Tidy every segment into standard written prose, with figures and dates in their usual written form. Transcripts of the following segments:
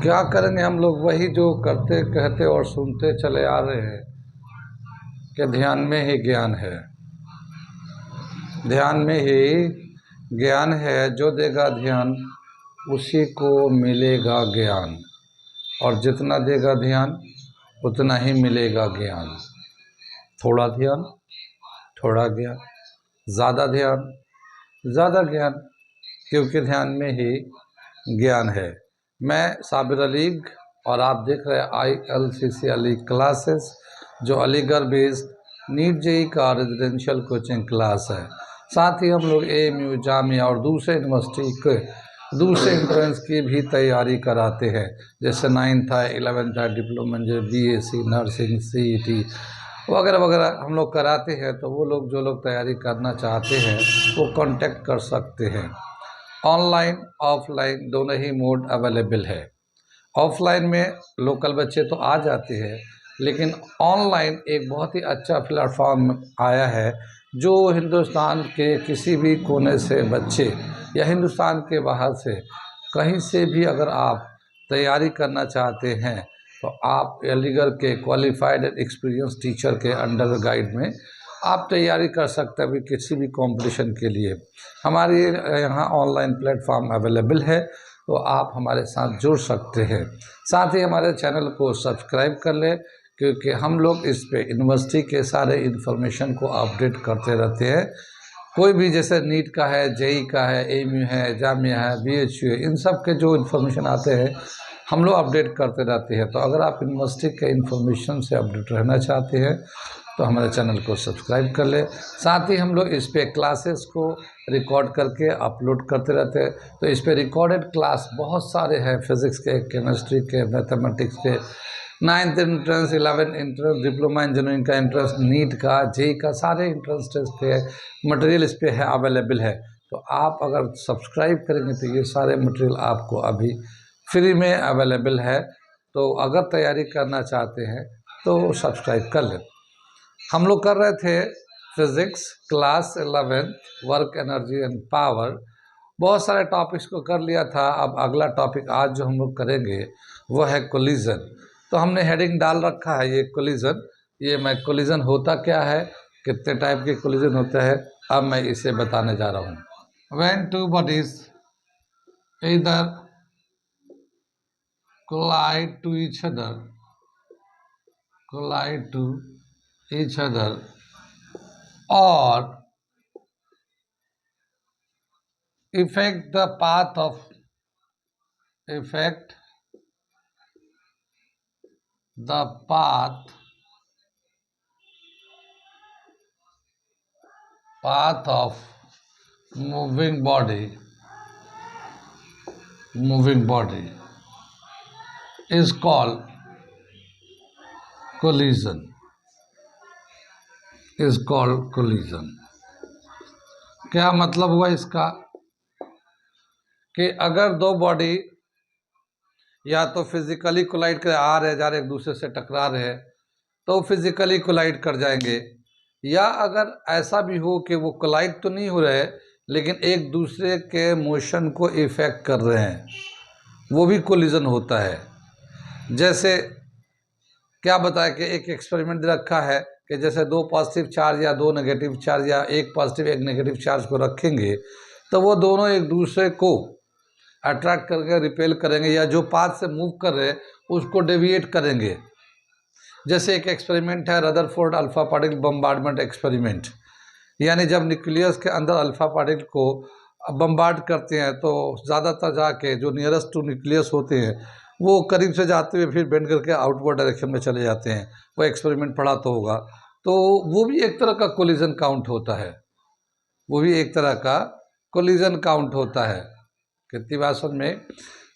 क्या करेंगे हम लोग, वही जो करते कहते और सुनते चले आ रहे हैं कि ध्यान में ही ज्ञान है। ध्यान में ही ज्ञान है, जो देगा ध्यान उसी को मिलेगा ज्ञान, और जितना देगा ध्यान उतना ही मिलेगा ज्ञान। थोड़ा ध्यान थोड़ा ज्ञान, ज़्यादा ध्यान ज़्यादा ज्ञान, क्योंकि ध्यान में ही ज्ञान है। मैं साबिर अली और आप देख रहे हैं ILCC अली क्लासेस, जो अलीगढ़ बेस्ड नीट जेई का रेजिडेंशियल कोचिंग क्लास है। साथ ही हम लोग AMU जामिया और दूसरे यूनिवर्सिटी के दूसरे एंट्रेंस की भी तैयारी कराते हैं, जैसे 9th है, 11th है, डिप्लोमा BSc नर्सिंग, CET वगैरह वगैरह हम लोग कराते हैं। तो वो लोग जो लोग तैयारी करना चाहते हैं वो कांटेक्ट कर सकते हैं। ऑनलाइन ऑफलाइन दोनों ही मोड अवेलेबल है। ऑफलाइन में लोकल बच्चे तो आ जाते हैं, लेकिन ऑनलाइन एक बहुत ही अच्छा प्लेटफॉर्म आया है, जो हिंदुस्तान के किसी भी कोने से बच्चे या हिंदुस्तान के बाहर से कहीं से भी अगर आप तैयारी करना चाहते हैं तो आप अलीगढ़ के क्वालिफाइड एंड एक्सपीरियंस टीचर के अंडर गाइड में आप तैयारी कर सकते हैं किसी भी कंपटीशन के लिए। हमारे यहाँ ऑनलाइन प्लेटफॉर्म अवेलेबल है, तो आप हमारे साथ जुड़ सकते हैं। साथ ही हमारे चैनल को सब्सक्राइब कर लें, क्योंकि हम लोग इस पे यूनिवर्सिटी के सारे इन्फॉर्मेशन को अपडेट करते रहते हैं। कोई भी जैसे नीट का है, जेई का है, AMU है, जामिया है, BHU है, इन सब के जो इन्फॉर्मेशन आते हैं हम लोग अपडेट करते रहते हैं। तो अगर आप यूनिवर्सिटी के इन्फॉर्मेशन से अपडेट रहना चाहते हैं तो हमारे चैनल को सब्सक्राइब कर लें। साथ ही हम लोग इस पे क्लासेस को रिकॉर्ड करके अपलोड करते रहते हैं। तो इस पे रिकॉर्डेड क्लास बहुत सारे हैं, फिज़िक्स के, केमिस्ट्री के, मैथमेटिक्स के, 9th entrance, 11th entrance, diploma engineering का एंट्रेंस, नीट का, जेई का, सारे एंट्रेंस टेस्ट के मटेरियल इस पे है, अवेलेबल है। तो आप अगर सब्सक्राइब करेंगे तो ये सारे मटेरियल आपको अभी फ्री में अवेलेबल है। तो अगर तैयारी करना चाहते हैं तो सब्सक्राइब कर लें। हम लोग कर रहे थे physics class 11th, work, energy and power, बहुत सारे टॉपिक्स को कर लिया था। अब अगला टॉपिक आज जो हम लोग करेंगे वो है कोलिजन। तो हमने हेडिंग डाल रखा है ये कोलिजन। ये मैं कोलिजन होता क्या है, कितने टाइप के कोलिजन होते हैं, अब मैं इसे बताने जा रहा हूँ। When two bodies either collide to each other or affect the path of moving body is called collision. क्या मतलब हुआ इसका, कि अगर दो बॉडी या तो फिजिकली कोलाइड कर आ रहे जा रहे, एक दूसरे से टकरा रहे हैं, तो फिजिकली कोलाइड कर जाएंगे। या अगर ऐसा भी हो कि वो कोलाइड तो नहीं हो रहे लेकिन एक दूसरे के मोशन को इफेक्ट कर रहे हैं, वो भी कोलिजन होता है। जैसे क्या बताया कि एक एक्सपेरिमेंट रखा है कि जैसे दो पॉजिटिव चार्ज या दो नेगेटिव चार्ज या एक पॉजिटिव एक नेगेटिव चार्ज को रखेंगे तो वो दोनों एक दूसरे को अट्रैक्ट करके रिपेल करेंगे, या जो पाथ से मूव कर रहे हैं उसको डेविएट करेंगे। जैसे एक एक्सपेरिमेंट है Rutherford alpha particle bombardment experiment, यानी जब न्यूक्लियस के अंदर अल्फा पार्टिकल को बम्बार्ड करते हैं तो ज़्यादातर जाके जो नियरेस्ट टू न्यूक्लियस होते हैं वो करीब से जाते हुए फिर बेंड करके आउटवर्ड डायरेक्शन में चले जाते हैं। वो एक्सपेरिमेंट पढ़ा तो होगा। तो वो भी एक तरह का कोलिजन काउंट होता है, कितनी बात समझ में।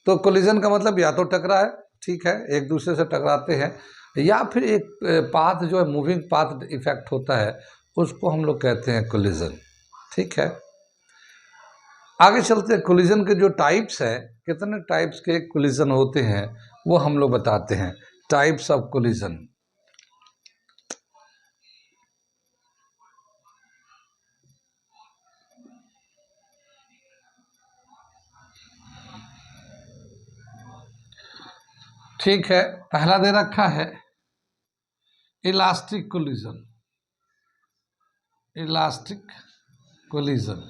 तो कोलिजन का मतलब या तो टकरा है, ठीक है, एक दूसरे से टकराते हैं, या फिर एक पाथ जो है मूविंग पाथ इफेक्ट होता है, उसको हम लोग कहते हैं कोलिजन। ठीक है, आगे चलते हैं। कोलिजन के जो टाइप्स हैं, कितने टाइप्स के कोलिजन होते हैं वो हम लोग बताते हैं। Types of collision. ठीक है, पहला दे रखा है इलास्टिक कोलिजन, इलास्टिक कोलिजन,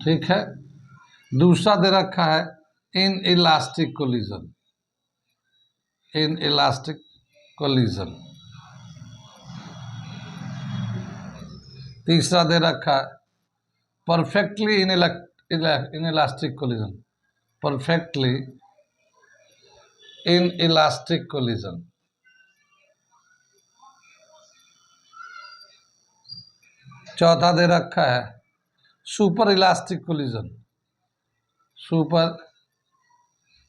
ठीक है। दूसरा दे रखा है in elastic collision, in elastic collision. तीसरा दे रखा है perfectly in elastic collision, perfectly in elastic collision. चौथा दे रखा है super elastic collision, super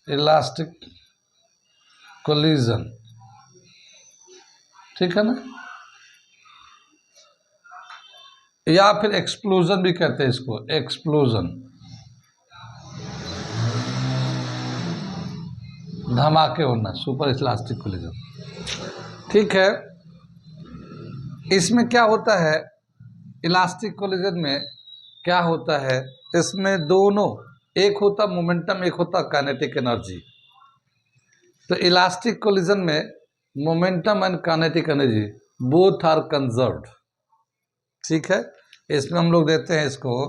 elastic collision, ठीक है ना, या फिर एक्सप्लोजन भी कहते हैं इसको, एक्सप्लोजन, धमाके होना, सुपर इलास्टिक कोलिजन, ठीक है। इसमें क्या होता है, इलास्टिक कोलिजन में क्या होता है, इसमें दोनों, एक होता मोमेंटम, एक होता काइनेटिक एनर्जी। तो इलास्टिक कोलिजन में momentum and kinetic energy both are conserved, ठीक है। इसमें हम लोग देते हैं इसको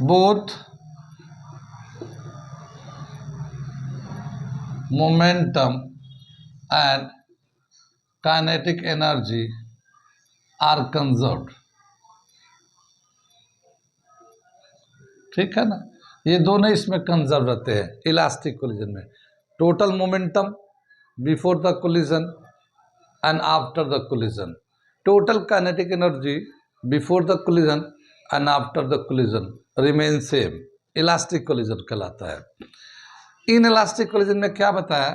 both momentum and kinetic energy are conserved, ठीक है ना। ये दोनों इसमें कंजर्व रहते हैं इलास्टिक कोलिजन में। Total momentum before the collision and after the collision, total kinetic energy before the collision and after the collision remain same, elastic collision कहलाता है। इन इलास्टिक कोलिजन में क्या बताया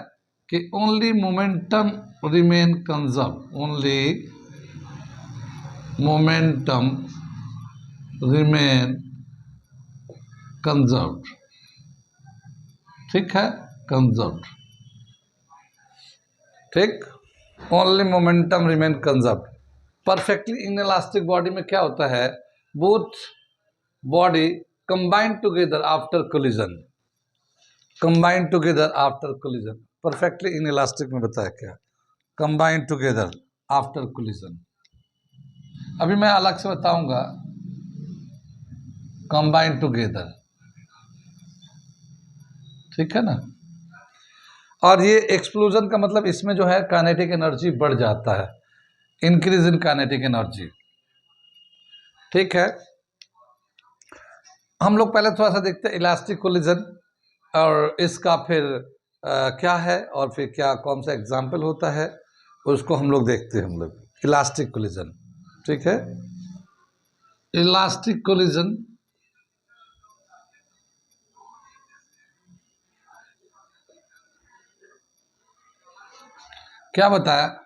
कि only momentum remain conserve, only momentum remain conserved, ठीक है, conserved, ठीक, only momentum remain conserved. Perfectly in elastic body में क्या होता है, both body combine together after collision, combine together after collision. Perfectly in elastic में बताया क्या, कंबाइन टुगेदर आफ्टर कोलिजन। अभी मैं अलग से बताऊंगा कंबाइन टुगेदर, ठीक है ना। और ये एक्सप्लोजन का मतलब इसमें जो है काइनेटिक एनर्जी बढ़ जाता है, इंक्रीज इन काइनेटिक एनर्जी, ठीक है। हम लोग पहले थोड़ा सा देखते हैं इलास्टिक कोलिजन और इसका फिर क्या है और फिर क्या कौन सा एग्जाम्पल होता है उसको हम लोग देखते हैं। हम लोग इलास्टिक कोलिजन, ठीक है, इलास्टिक कोलिजन क्या बताया,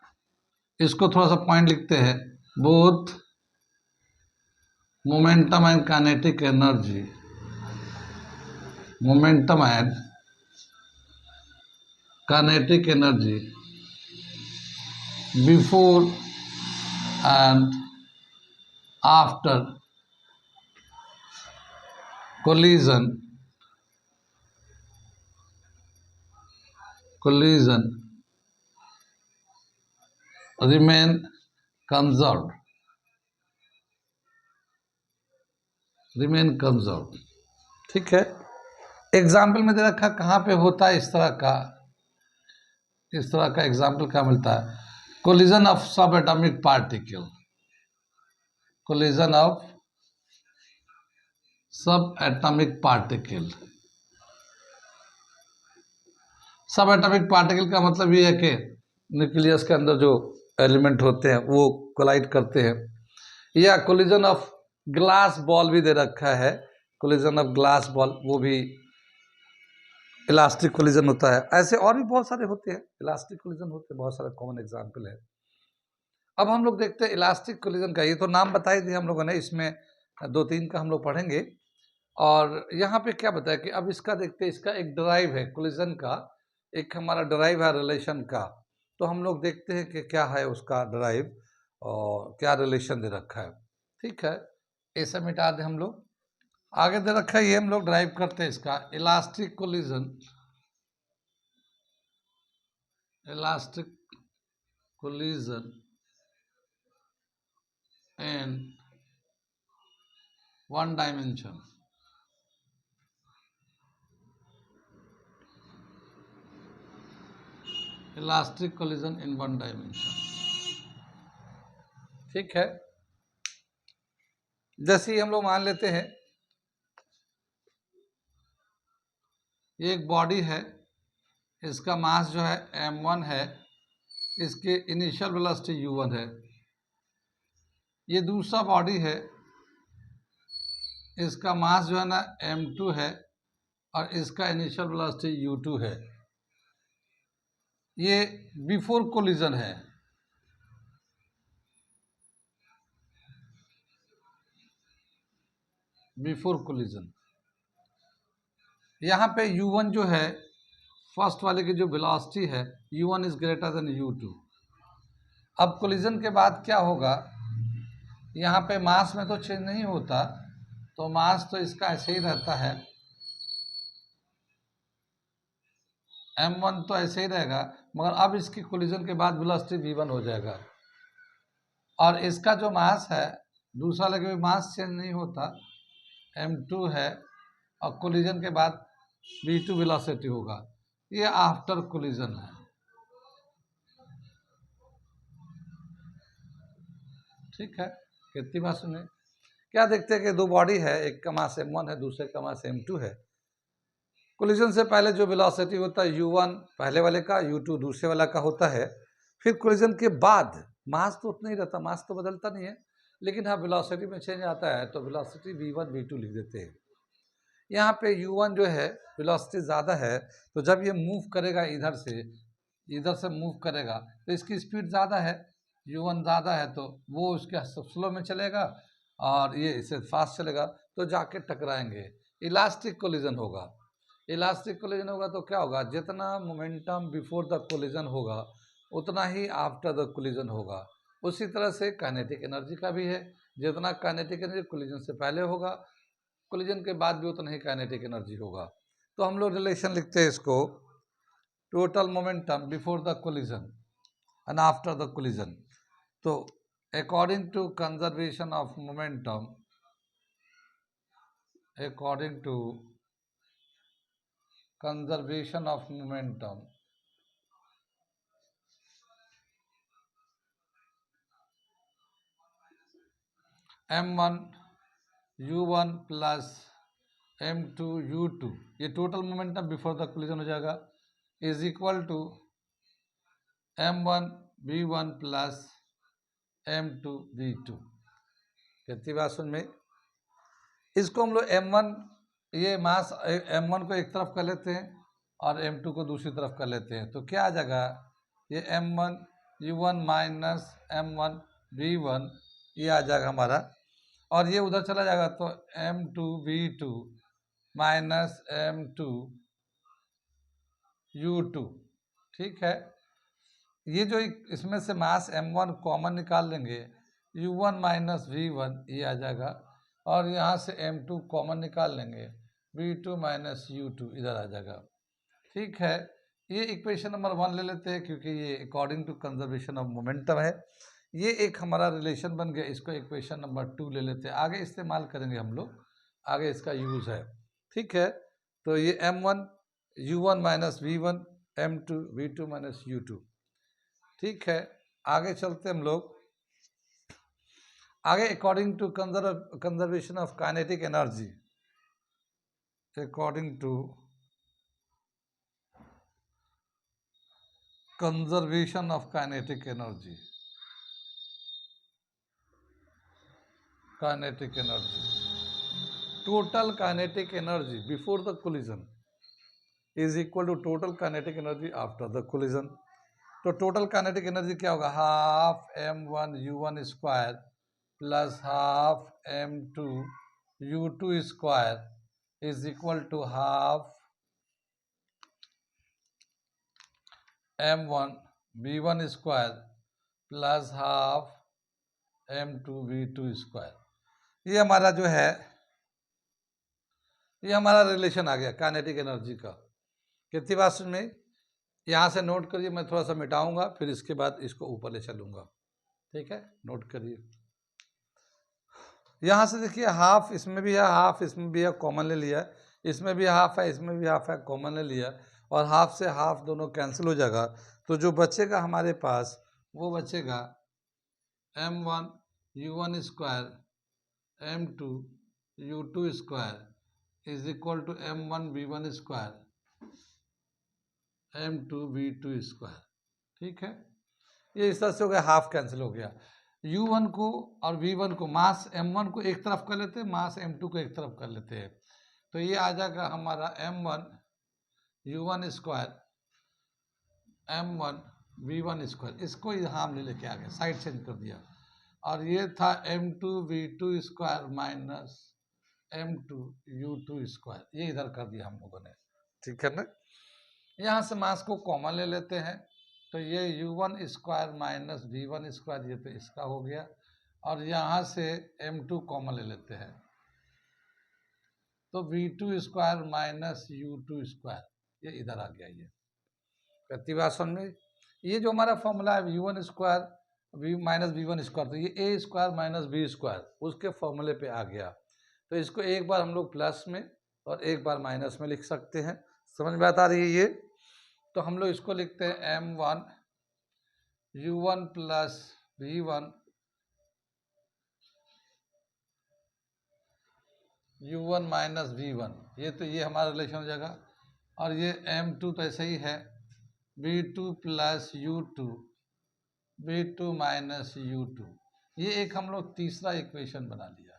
इसको थोड़ा सा पॉइंट लिखते हैं, both momentum and kinetic energy, momentum and kinetic energy before and after collision remain conserved, ठीक है। एग्जाम्पल में दे रखा कहाँ पे होता है इस तरह का एग्जाम्पल क्या मिलता है, कोलिजन ऑफ सब एटॉमिक पार्टिकल, कोलिजन ऑफ सब एटॉमिक पार्टिकल। सब एटॉमिक पार्टिकल का मतलब ये है कि न्यूक्लियस के अंदर जो एलिमेंट होते हैं वो कोलाइड करते हैं। या कोलिजन ऑफ ग्लास बॉल भी दे रखा है, कोलिजन ऑफ ग्लास बॉल, वो भी इलास्टिक कोलिजन होता है। ऐसे और भी बहुत सारे होते हैं, इलास्टिक कोलिजन होते हैं, बहुत सारे कॉमन एग्जाम्पल है। अब हम लोग देखते हैं इलास्टिक कोलिजन का, ये तो नाम बताए थे हम लोगों ने, इसमें 2-3 का हम लोग पढ़ेंगे। और यहाँ पे क्या बताया कि अब इसका देखते हैं, इसका एक ड्राइव है कोलिजन का, एक हमारा ड्राइव है रिलेशन का। तो हम लोग देखते हैं कि क्या है उसका ड्राइव और क्या रिलेशन दे रखा है, ठीक है। ऐसा मिटा दें हम लोग, आगे दे रखा है, ये हम लोग ड्राइव करते हैं इसका elastic collision, elastic collision in one dimension. Elastic collision in one dimension, ठीक है। जैसे ही हम लोग मान लेते हैं ये एक बॉडी है, इसका मास जो है m1 है, इसके इनिशियल वेलोसिटी u1 है। ये दूसरा बॉडी है, इसका मास जो है ना m2 है और इसका इनिशियल वेलोसिटी u2 है। ये बिफोर कोलिजन है। बिफोर कोलिजन यहाँ पे u1 जो है, फर्स्ट वाले की जो वेलोसिटी है u1 is greater than u2। अब कोलिजन के बाद क्या होगा, यहाँ पे मास में तो चेंज नहीं होता, तो मास तो इसका ऐसे ही रहता है, m1 तो ऐसे ही रहेगा, मगर अब इसकी कोलिजन के बाद वेलोसिटी v1 हो जाएगा। और इसका जो मास है, दूसरा लगे मास चेंज नहीं होता, m2 है, और कोलिजन के बाद v2 वेलोसिटी होगा। ये आफ्टर कोलिजन है, ठीक है। कितनी बात सुने, क्या देखते हैं कि दो बॉडी है, एक का मास m1 है, दूसरे का मास m2 है। कोलिजन से पहले जो वेलोसिटी होता है u1 पहले वाले का, u2 दूसरे वाला का होता है। फिर कोलिजन के बाद मास तो उतना ही रहता, मास तो बदलता नहीं है, लेकिन हाँ वेलोसिटी में चेंज आता है, तो वेलोसिटी v1 v2 लिख देते हैं। यहाँ पे u1 जो है वेलोसिटी ज़्यादा है, तो जब ये मूव करेगा इधर से मूव करेगा, तो इसकी स्पीड ज़्यादा है, u1 ज़्यादा है, तो वो उसके स्लो में चलेगा और ये इससे फास्ट चलेगा, तो जाके टकराएंगे। इलास्टिक कोलिजन होगा। इलास्टिक कोलिजन होगा तो क्या होगा, जितना मोमेंटम बिफोर द कोलिजन होगा उतना ही आफ्टर द कोलिजन होगा। उसी तरह से काइनेटिक एनर्जी का भी है, जितना काइनेटिक एनर्जी कोलिजन से पहले होगा, कोलिजन के बाद भी उतना ही काइनेटिक एनर्जी होगा। तो हम लोग रिलेशन लिखते हैं इसको, total momentum before the collision and after the collision. तो according to conservation of momentum, according to conservation of momentum, m1 u1 plus m2 u2, ये total momentum before the collision हो जाएगा, is equal to m1 v1 plus m2 v2। कितनी बात सुन में, इसको हम लोग m1, ये मास m1 को एक तरफ कर लेते हैं और m2 को दूसरी तरफ कर लेते हैं, तो क्या आ जाएगा, ये m1 u1 minus m1 v1 ये आ जाएगा हमारा, और ये उधर चला जाएगा तो m2 v2 minus m2 u2, ठीक है। ये जो इसमें से मास m1 कॉमन निकाल लेंगे, u1 माइनस v1 ये आ जाएगा, और यहाँ से m2 कॉमन निकाल लेंगे, v2 माइनस u2 इधर आ जाएगा, ठीक है। ये इक्वेशन नंबर 1 ले लेते हैं, क्योंकि ये according to conservation of momentum है। ये एक हमारा रिलेशन बन गया, इसको इक्वेशन नंबर 2 ले लेते हैं, आगे इस्तेमाल करेंगे हम लोग, आगे इसका यूज़ है, ठीक है। तो ये m1 u1 minus v1 m2 v2 minus u2, ठीक है। आगे चलते हम लोग, आगे according to conservation of kinetic energy, according to conservation of kinetic energy, kinetic energy, total kinetic energy before the collision is equal to total kinetic energy after the collision. तो total kinetic energy क्या होगा, half m1 u1 square plus half m2 u2 square is equal to half m1 v1 square plus half m2 v2 square. ये हमारा जो है ये हमारा relation आ गया काइनेटिक एनर्जी का। कितनी बात समझ में? यहाँ से नोट करिए, मैं थोड़ा सा मिटाऊंगा फिर इसके बाद इसको ऊपर ले चलूंगा। ठीक है, नोट करिए। यहाँ से देखिए हाफ इसमें भी है, हाफ इसमें भी है, कॉमन ले लिया। इसमें भी हाफ है, इसमें भी हाफ है, कॉमन ले लिया। और हाफ से हाफ दोनों कैंसिल हो जाएगा। तो जो बचेगा हमारे पास वो बचेगा m1 u1 square m2 u2 square is equal to m1 v1 square m2 v2 square. ठीक है, ये इस तरह से हो गया, हाफ कैंसिल हो गया। u1 को और v1 को, मास m1 को एक तरफ कर लेते हैं, मास m2 को एक तरफ कर लेते हैं। तो ये आ जाएगा हमारा m1 u1 square m1 v1 square. इसको यहाँ हमने लेके आ गए, साइड चेंज कर दिया। और ये था m2 v2 square minus m2 u2 square, ये इधर कर दिया हम लोगों ने। ठीक है ना, यहाँ से मास को कॉमन ले लेते हैं। तो ये u1 square minus v1 square, ये तो इसका हो गया। और यहाँ से m2 कॉमन ले लेते हैं, तो v2 square minus u2 square, ये इधर आ गया। ये प्रतिभाषण में ये जो हमारा फॉर्मूला है u1 square v minus v1 square, तो ये a square minus b square उसके फॉर्मूले पे आ गया। तो इसको एक बार हम लोग प्लस में और एक बार माइनस में लिख सकते हैं। समझ में आता रही है ये? तो हम लोग इसको लिखते हैं m1 u1 plus v1 u1 minus v1, ये तो ये हमारा रिलेशन हो जाएगा। और ये m2 तो ऐसे ही है, v2 plus u2 v2 minus u2, ये एक हम लोग तीसरा इक्वेशन बना लिया।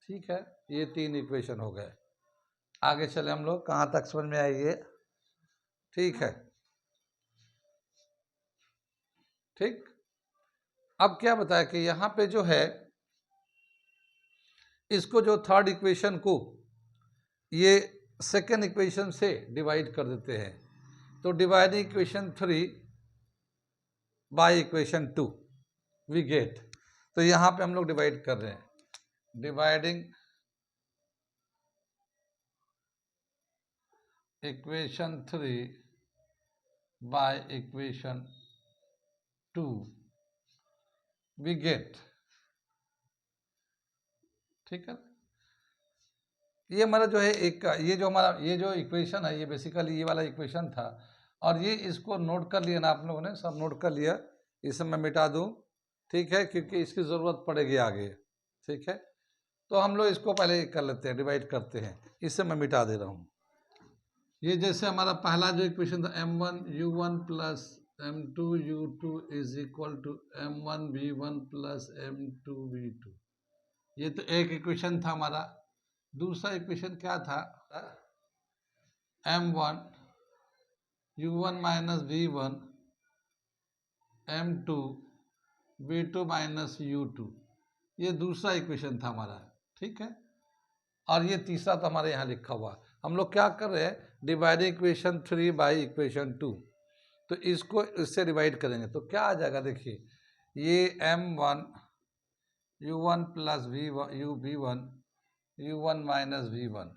ठीक है, ये 3 इक्वेशन हो गए। आगे चले हम लोग, कहाँ तक समझ में आइए? ठीक है, ठीक। अब क्या बताया कि यहाँ पे जो है इसको, जो थर्ड इक्वेशन को ये सेकेंड इक्वेशन से डिवाइड कर देते हैं। तो dividing equation 3 by equation 2 we get. तो यहाँ पे हम लोग डिवाइड कर रहे हैं, dividing equation 3 by equation 2 we get. ठीक है, ये हमारा जो है एक, ये जो हमारा ये जो इक्वेशन है, ये बेसिकली ये वाला इक्वेशन था। और ये इसको नोट कर लिया ना आप लोगों ने, सब नोट कर लिया। इसे मैं मिटा दूं, ठीक है, क्योंकि इसकी ज़रूरत पड़ेगी आगे। ठीक है, तो हम लोग इसको पहले कर लेते हैं, डिवाइड करते हैं। इसे मैं मिटा दे रहा हूँ। ये जैसे हमारा पहला जो इक्वेशन था m1 u1 plus m2 u2 is equal to m1 v1 plus m2 v2, ये तो एक इक्वेशन था हमारा। दूसरा इक्वेशन क्या था? m1 u1 minus v1 m2 v2 minus u2, ये दूसरा इक्वेशन था हमारा। ठीक है, और ये तीसरा तो हमारे यहाँ लिखा हुआ। हम लोग क्या कर रहे हैं, डिवाइडिंग इक्वेशन 3 बाई इक्वेशन 2। तो इसको इससे डिवाइड करेंगे तो क्या आ जाएगा, देखिए ये m1 u1 plus v1 u1 minus v1,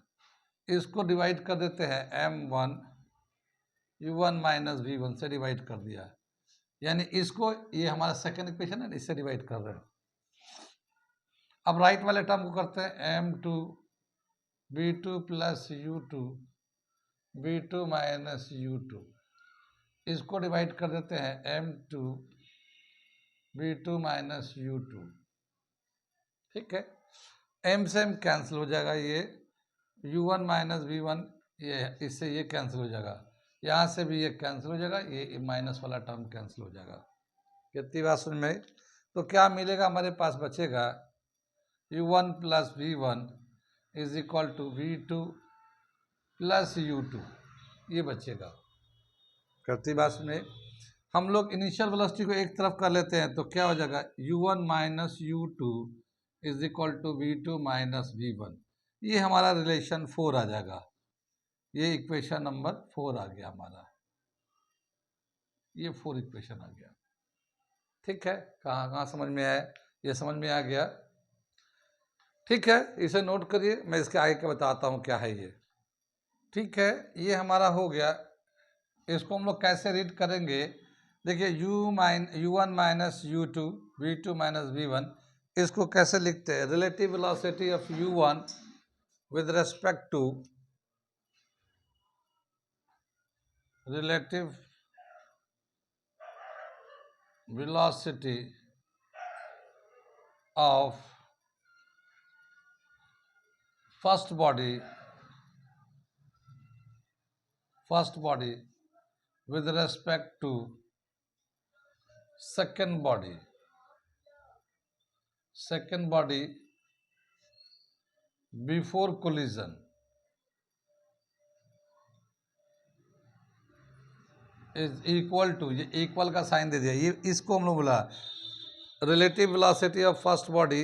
इसको डिवाइड कर देते हैं m1 u1 माइनस v1 से डिवाइड कर दिया। यानी इसको, ये हमारा सेकेंड इक्वेशन है, इससे डिवाइड कर रहे हैं। अब राइट वाले टर्म को करते हैं m2 v2 plus u2 v2 minus u2, इसको डिवाइड कर देते हैं m2 v2 माइनस u2। ठीक है, m से m कैंसिल हो जाएगा, ये u1 माइनस v1, ये इससे ये कैंसिल हो जाएगा, यहाँ से भी ये कैंसिल हो जाएगा, ये माइनस वाला टर्म कैंसिल हो जाएगा। कितनी बात समझ में? तो क्या मिलेगा हमारे पास, बचेगा u1 plus v1 is equal to v2 plus u2, ये बचेगा। कितनी बात में? हम लोग इनिशियल वेलोसिटी को एक तरफ कर लेते हैं, तो क्या हो जाएगा u1 minus u2 is equal to v2 minus v1, ये हमारा रिलेशन 4 आ जाएगा। ये इक्वेशन नंबर 4 आ गया हमारा, ये 4 इक्वेशन आ गया। ठीक है, कहाँ कहाँ समझ में आया? ये समझ में आ गया। ठीक है, इसे नोट करिए, मैं इसके आगे के बताता हूँ क्या है ये। ठीक है, ये हमारा हो गया। इसको हम लोग कैसे रीड करेंगे, देखिए u1 minus u2, v2 minus v1, इसको कैसे लिखते हैं, relative velocity of u1 with respect to relative velocity of first body with respect to second body before collision is equal to, ये इक्वल का साइन दे दिया, ये इसको हम लोग बोला relative velocity of first body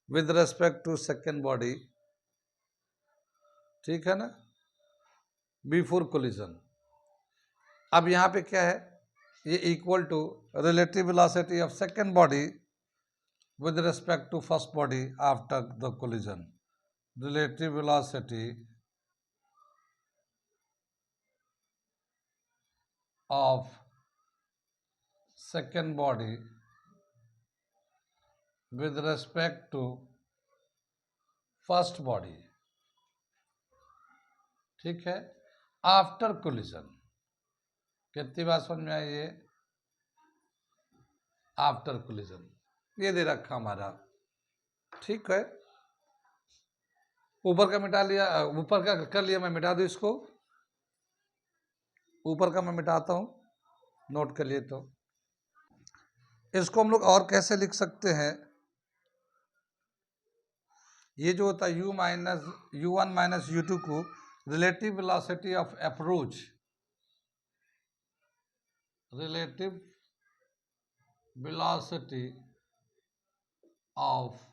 with respect to second body, ठीक है ना, बिफोर कोलिजन। अब यहाँ पे क्या है, ये equal to relative velocity of second body with respect to first body after the collision, relative velocity of second body with respect to first body, ठीक है, आफ्टर कोलिजन। कितनी बात समझ में आई ये, आफ्टर कोलिजन, ये दे रखा हमारा, ठीक है। ऊपर का मिटा लिया, ऊपर का कर लिया, मैं मिटा दूं इसको, ऊपर का मैं मिटाता हूं, नोट कर लिए। तो इसको हम लोग और कैसे लिख सकते हैं, ये जो होता है u1 माइनस u2 को relative velocity of approach, relative velocity of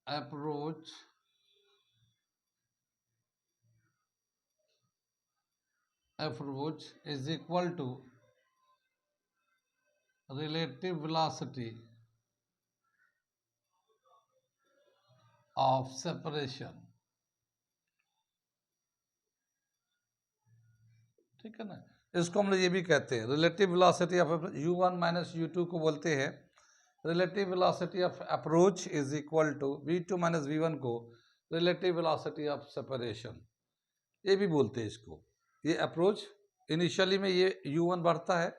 approach is equal to relative velocity of separation, ठीक है ना। इसको हम लोग ये भी कहते हैं relative velocity of u1 minus u2 को बोलते हैं relative velocity of approach is equal to v2 minus v1 को रिलेटिव वेलोसिटी ऑफ सेपरेशन, ये भी बोलते हैं इसको। ये अप्रोच इनिशियली में ये u1 बढ़ता है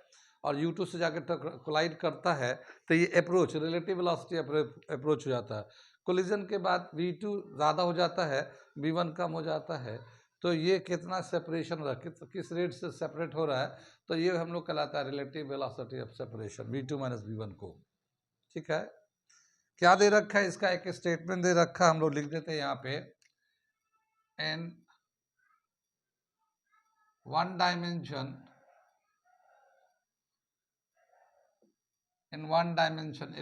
और u2 से जाकर कोलाइड करता है, तो ये अप्रोच रिलेटिव वेलोसिटी अप्रोच हो जाता है। कोलिजन के बाद v2 ज़्यादा हो जाता है, v1 कम हो जाता है, तो ये कितना सेपरेशन हो रहा है, किस रेट से सेपरेट हो रहा है, तो ये हम लोग कहलाता है relative velocity of separation v2 minus v1 को, ठीक है। क्या दे रखा है, इसका एक स्टेटमेंट दे रखा, हम लोग लिख देते हैं यहाँ पे, इन one dimension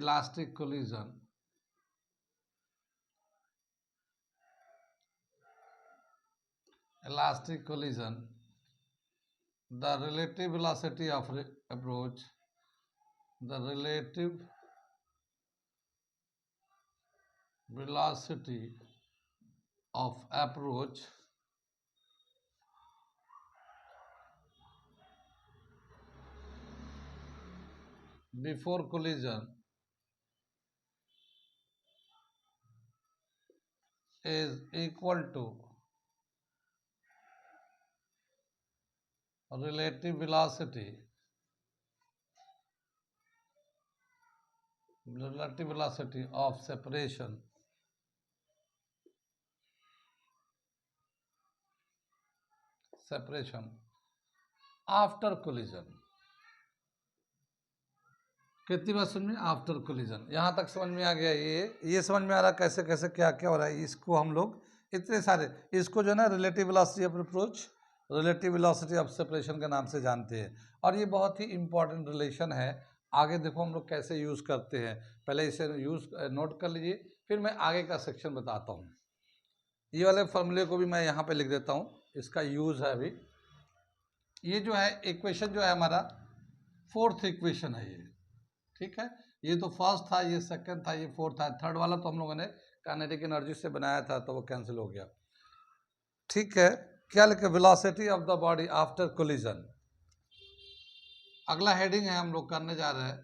elastic collision the relative velocity of approach, the relative velocity of approach before collision is equal to relative velocity of separation after collision। कितनी बात समझ में, आफ्टर कोलिजन, यहाँ तक समझ में आ गया। ये समझ में आ रहा कैसे कैसे क्या क्या हो रहा है। इसको हम लोग इतने सारे, इसको जो है ना relative velocity of approach, relative velocity of separation के नाम से जानते हैं, और ये बहुत ही इंपॉर्टेंट रिलेशन है। आगे देखो हम लोग कैसे यूज़ करते हैं, पहले इसे यूज़ नोट कर लीजिए, फिर मैं आगे का सेक्शन बताता हूँ। ये वाले फॉर्मूले को भी मैं यहाँ पे लिख देता हूँ, इसका यूज़ है अभी। ये जो है इक्वेशन जो है हमारा फोर्थ इक्वेशन है ये, ठीक है। ये तो फर्स्ट था, ये सेकंड था, ये फोर्थ था, थर्ड वाला तो हम लोगों ने काइनेटिक एनर्जी से बनाया था तो वो कैंसिल हो गया। ठीक है, क्या लिखे, velocity of the body after collision. अगला हेडिंग है हम लोग करने जा रहे हैं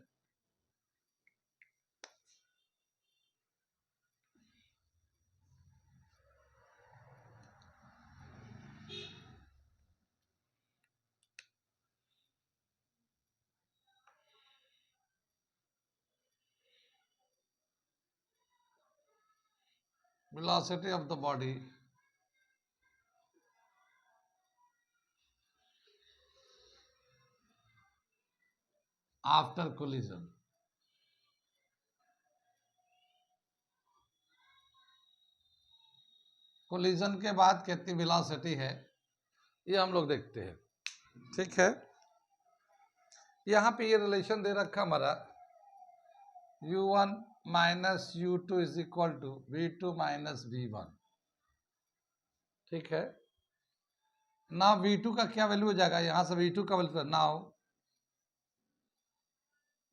velocity of the body after collision. Collision के बाद कितनी वेलोसिटी है ये हम लोग देखते हैं। ठीक है, यहाँ पे ये रिलेशन दे रखा हमारा u1 minus u2 is equal to v2 minus v1। ठीक है, ना v2 का क्या वैल्यू हो जाएगा, यहाँ से v2 का value now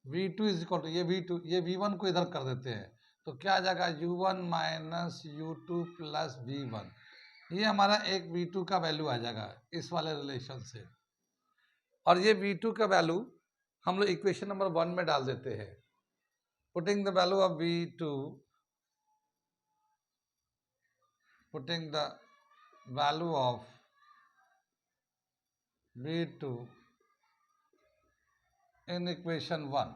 v2 is equal to ये v2, ये v1 को इधर कर देते हैं तो क्या आ जाएगा u1 minus u2 plus v1। ये हमारा एक v2 का वैल्यू आ जाएगा इस वाले रिलेशन से, और ये v2 का वैल्यू हम लोग इक्वेशन नंबर 1 में डाल देते हैं। Putting the value of v2, putting the value of v2 in equation 1।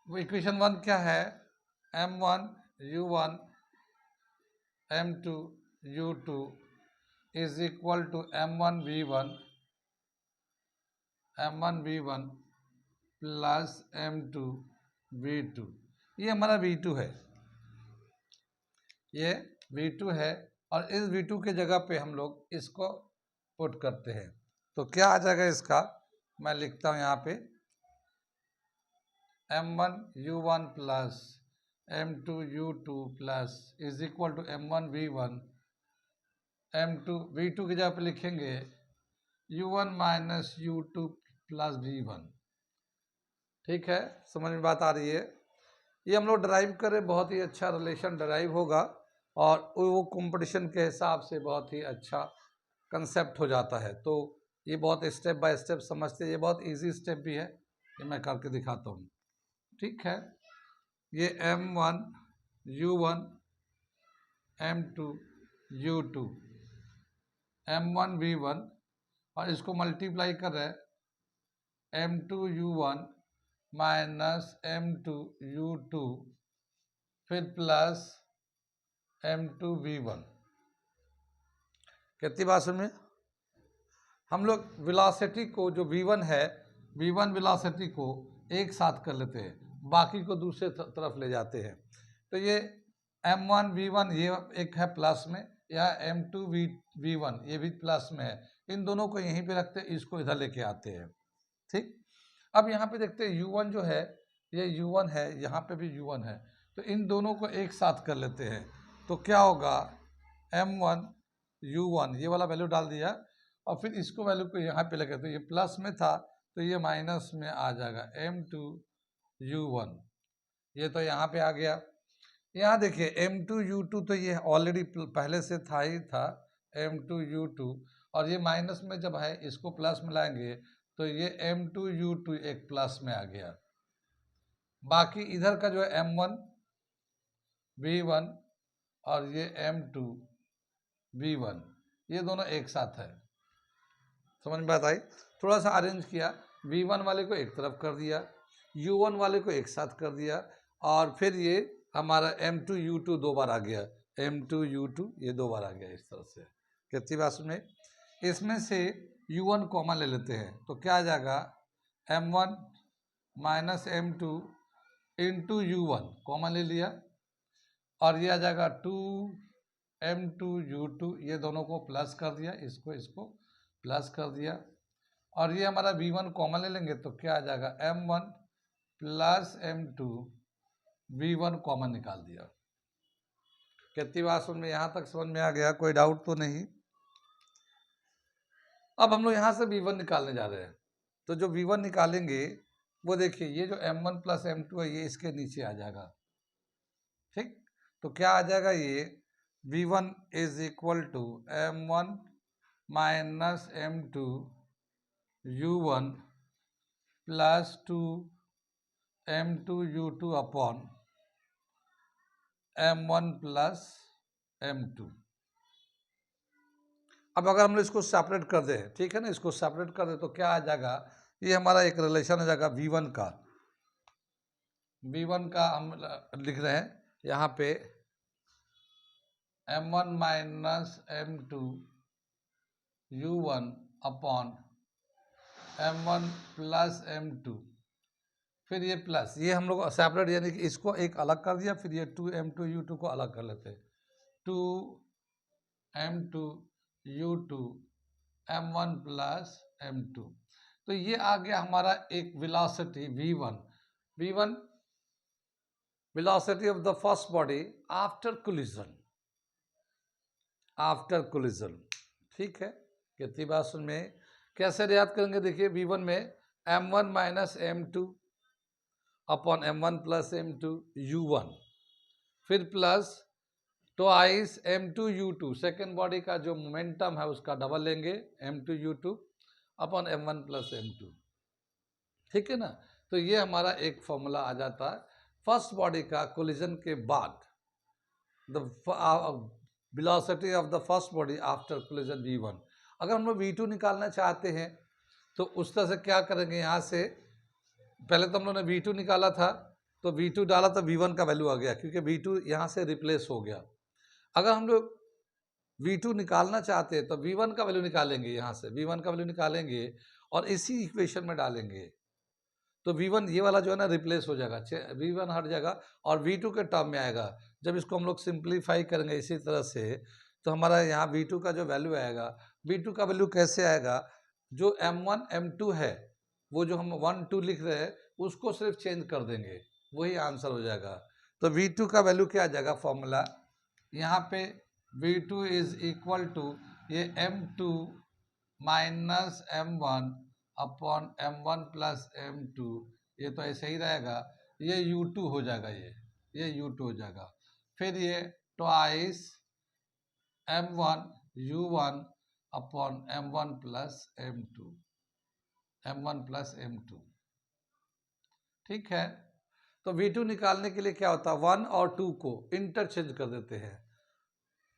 वो इक्वेशन 1 क्या है, m1 u1 m2 u2 is equal to m1 v1 plus m2 v2। ये हमारा v2 है, ये v2 है, और इस v2 के जगह पे हम लोग इसको पुट करते हैं तो क्या आ जाएगा इसका, मैं लिखता हूँ यहाँ पे m1 u1 plus m2 u2 plus is equal to m1 v1 m2 v2 की जगह पे लिखेंगे u1 minus u2 plus v1। ठीक है, समझ में बात आ रही है। ये हम लोग ड्राइव करें, बहुत ही अच्छा रिलेशन ड्राइव होगा और वो कंपटीशन के हिसाब से बहुत ही अच्छा कंसेप्ट हो जाता है। तो ये बहुत स्टेप बाय स्टेप समझते हैं, ये बहुत इजी स्टेप भी है, ये मैं करके दिखाता हूँ। ठीक है, ये m1 u1 m2 u2 m1 v1 और इसको मल्टीप्लाई कर रहे हैं m2 u1 minus m2 u2 फिर प्लस m2 v1। कितनी बात समझ में, हम लोग वेलोसिटी को जो v1 है, v1 वेलोसिटी को एक साथ कर लेते हैं, बाकी को दूसरे तरफ ले जाते हैं। तो ये m1 v1 ये एक है प्लस में, या m2 v1 ये भी प्लस में है, इन दोनों को यहीं पे रखते हैं, इसको इधर लेके आते हैं। ठीक, अब यहाँ पे देखते हैं u1 जो है ये u1 है, यहाँ पे भी u1 है, तो इन दोनों को एक साथ कर लेते हैं तो क्या होगा m1 u1 ये वाला वैल्यू डाल दिया और फिर इसको वैल्यू को यहाँ पे लगे, तो ये प्लस में था तो ये माइनस में आ जाएगा m2 u1, ये तो यहाँ पे आ गया। यहाँ देखिए m2 u2 तो ये ऑलरेडी पहले से था ही था m2 u2, और ये माइनस में जब है इसको प्लस में लाएंगे तो ये m2 u2 एक प्लस में आ गया। बाकी इधर का जो है m1 v1 और ये m2 v1 ये दोनों एक साथ है। समझ में बात आई, थोड़ा सा अरेंज किया, v1 वाले को एक तरफ कर दिया, u1 वाले को एक साथ कर दिया, और फिर ये हमारा m2 u2 दो बार आ गया, m2 u2 ये दो बार आ गया इस तरह से। कितनी बात में, इसमें से u1 कॉमन ले लेते हैं तो क्या आ जाएगा m1 minus m2 into u1 common ले लिया, और ये आ जाएगा 2m2 u2 ये दोनों को प्लस कर दिया, इसको प्लस कर दिया, और ये हमारा v1 कॉमन ले लेंगे तो क्या आ जाएगा m1 plus m2 v1 common निकाल दिया। कितनी बात समझ में, यहाँ तक समझ में आ गया, कोई डाउट तो नहीं। अब हम लोग यहाँ से v1 निकालने जा रहे हैं, तो जो v1 निकालेंगे वो देखिए ये जो m1 प्लस m2 है ये इसके नीचे आ जाएगा, ठीक। तो क्या आ जाएगा ये v1 is equal to m1 minus m2 u1 plus 2 m2 u2 upon m1 plus m2। अब अगर हम लोग इसको सेपरेट कर दें, ठीक है ना, इसको सेपरेट कर दें तो क्या आ जाएगा, ये हमारा एक रिलेशन आ जाएगा v1 का। v1 का हम लिख रहे हैं यहाँ पे m1 minus m2 u1 upon m1 plus m2, फिर ये प्लस, ये हम लोग सेपरेट यानी कि इसको एक अलग कर दिया, फिर ये 2m2 u2 को अलग कर लेते हैं, 2m2 u2 m1 plus m2। तो ये आ गया हमारा एक velocity v1, velocity of the first body after collision, ठीक है। कितनी बात सुन में कैसे याद करेंगे, देखिए v1 में m1 minus m2 upon m1 plus m2 u1, फिर plus twice m2 u2, second body का जो मोमेंटम है उसका डबल लेंगे m2 u2 upon m1 plus m2, ठीक है ना। तो ये हमारा एक फॉर्मूला आ जाता है फर्स्ट बॉडी का कोलिजन के बाद, the velocity of the first body after collision v1। अगर हम लोग v2 निकालना चाहते हैं तो उस तरह से क्या करेंगे, यहाँ से पहले तो हम लोगों ने v2 निकाला था तो v2 डाला तो v1 का वैल्यू आ गया, क्योंकि v2 यहाँ से रिप्लेस हो गया। अगर हम लोग v2 निकालना चाहते हैं तो v1 का वैल्यू निकालेंगे, यहाँ से v1 का वैल्यू निकालेंगे और इसी इक्वेशन में डालेंगे, तो v1 ये वाला जो है ना रिप्लेस हो जाएगा, v1 हट जाएगा और v2 के टर्म में आएगा। जब इसको हम लोग सिंप्लीफाई करेंगे इसी तरह से तो हमारा यहाँ v2 का जो वैल्यू आएगा, v2 का वैल्यू कैसे आएगा, जो m1 m2 है वो जो हम 1 2 लिख रहे हैं उसको सिर्फ चेंज कर देंगे, वही आंसर हो जाएगा। तो v2 का वैल्यू क्या आ जाएगा, फॉर्मूला यहाँ पे v2 इज इक्वल टू ये m2 minus m1 upon m1 plus m2, ये तो ऐसे ही रहेगा, ये u2 हो जाएगा, ये u2 हो जाएगा, फिर ये twice m1 u1 upon m1 plus m2, ठीक है। तो v2 निकालने के लिए क्या होता है, 1 और 2 को इंटरचेंज कर देते हैं,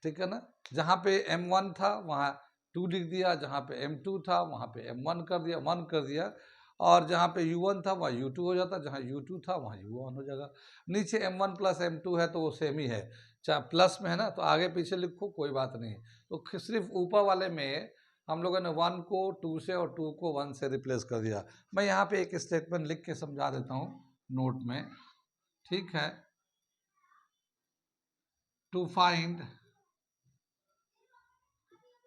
ठीक है ना। जहाँ पे m1 था वहाँ 2 लिख दिया, जहाँ पे m2 था वहाँ पे m1 कर दिया, 1 कर दिया, और जहाँ पे u1 था वहाँ u2 हो जाता, जहाँ u2 था वहाँ u1 हो जाएगा। नीचे m1 प्लस m2 है तो वो सेम ही है, चाहे प्लस में है ना तो आगे पीछे लिखो कोई बात नहीं। तो सिर्फ ऊपर वाले में हम लोगों ने 1 को 2 से और 2 को 1 से रिप्लेस कर दिया। मैं यहाँ पे एक स्टेटमेंट लिख के समझा देता हूँ नोट में, ठीक है। To find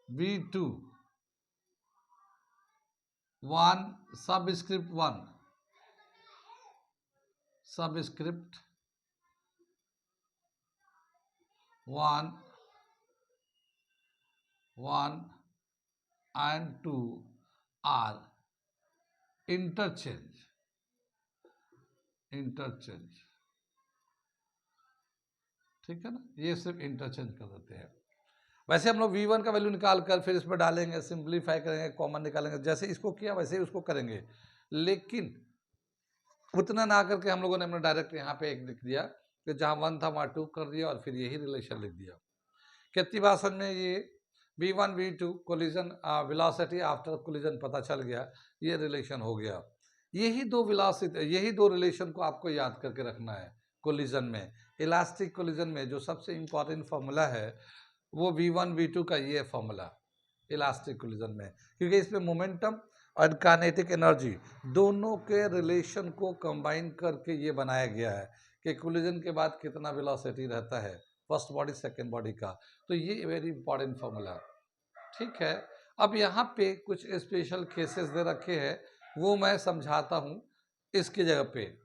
v2 1 subscript 1 and 2 are interchange, ठीक है ना, ये सिर्फ इंटरचेंज कर देते हैं। वैसे हम लोग v1 का वैल्यू निकाल कर फिर इसमें डालेंगे, सिंप्लीफाई करेंगे, कॉमन निकालेंगे, जैसे इसको किया वैसे ही उसको करेंगे, लेकिन उतना ना करके हम लोगों ने हमने डायरेक्ट यहाँ पे एक लिख दिया कि जहाँ 1 था वहाँ 2 कर दिया और फिर यही रिलेशन लिख दिया। कितनी बात समझ में, ये v1 v2 collision velocity after collision पता चल गया, ये रिलेशन हो गया। यही दो वेलोसिटी, यही दो रिलेशन को आपको याद करके रखना है कोलिजन में। इलास्टिक कोलिजन में जो सबसे इम्पॉर्टेंट फार्मूला है वो v1 v2 का ये फॉर्मूला इलास्टिक कोलिजन में, क्योंकि इसमें मोमेंटम और काइनेटिक एनर्जी दोनों के रिलेशन को कंबाइन करके ये बनाया गया है कि कोलिजन के बाद कितना वेलोसिटी रहता है फर्स्ट बॉडी सेकेंड बॉडी का। तो ये वेरी इंपॉर्टेंट फॉर्मूला, ठीक है। अब यहाँ पे कुछ स्पेशल केसेस दे रखे हैं, वो मैं समझाता हूँ इसकी जगह पे।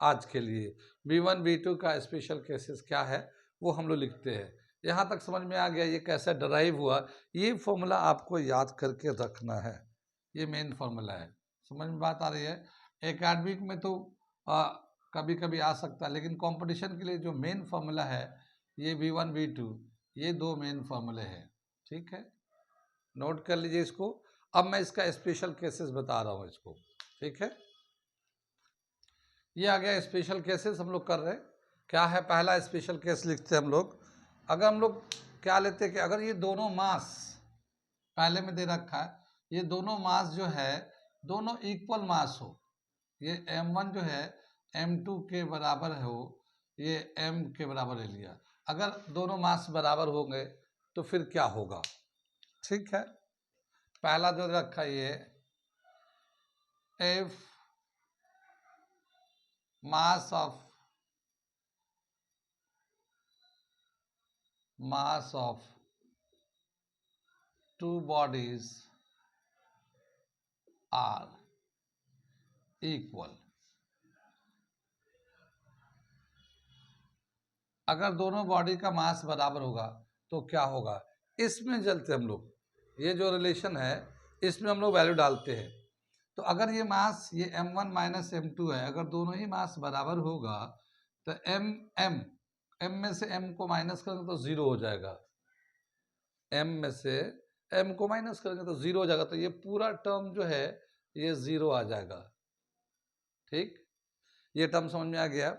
आज के लिए v1 v2 का स्पेशल केसेस क्या है वो हम लोग लिखते हैं। यहाँ तक समझ में आ गया ये कैसे डराइव हुआ, ये फॉर्मूला आपको याद करके रखना है, ये मेन फॉर्मूला है। समझ में बात आ रही है। एकेडमिक में तो कभी कभी आ सकता है, लेकिन कंपटीशन के लिए जो मेन फार्मूला है ये V1 V2, ये दो मेन फार्मूले हैं। ठीक है, नोट कर लीजिए इसको। अब मैं इसका स्पेशल केसेस बता रहा हूँ इसको। ठीक है, ये आ गया स्पेशल केसेस हम लोग कर रहे हैं। क्या है पहला स्पेशल केस लिखते हैं हम लोग। अगर हम लोग क्या लेते हैं कि अगर ये दोनों मास पहले में दे रखा है, ये दोनों मास जो है दोनों इक्वल मास हो, ये M1 जो है M2 के बराबर हो, ये M के बराबर ले लिया। अगर दोनों मास बराबर होंगे तो फिर क्या होगा। ठीक है, पहला जो रखा ये F mass of two bodies are equal। अगर दोनों बॉडी का मास बराबर होगा तो क्या होगा, इसमें चलते हम लोग। ये जो रिलेशन है इसमें हम लोग वैल्यू डालते हैं। तो अगर ये मास ये M1 माइनस M2 है, अगर दोनों ही मास बराबर होगा तो M में से M को माइनस करेंगे तो जीरो हो जाएगा। M में से M को माइनस करेंगे तो जीरो हो जाएगा, तो ये पूरा टर्म जो है ये जीरो आ जाएगा। ठीक, ये टर्म समझ में आ गया।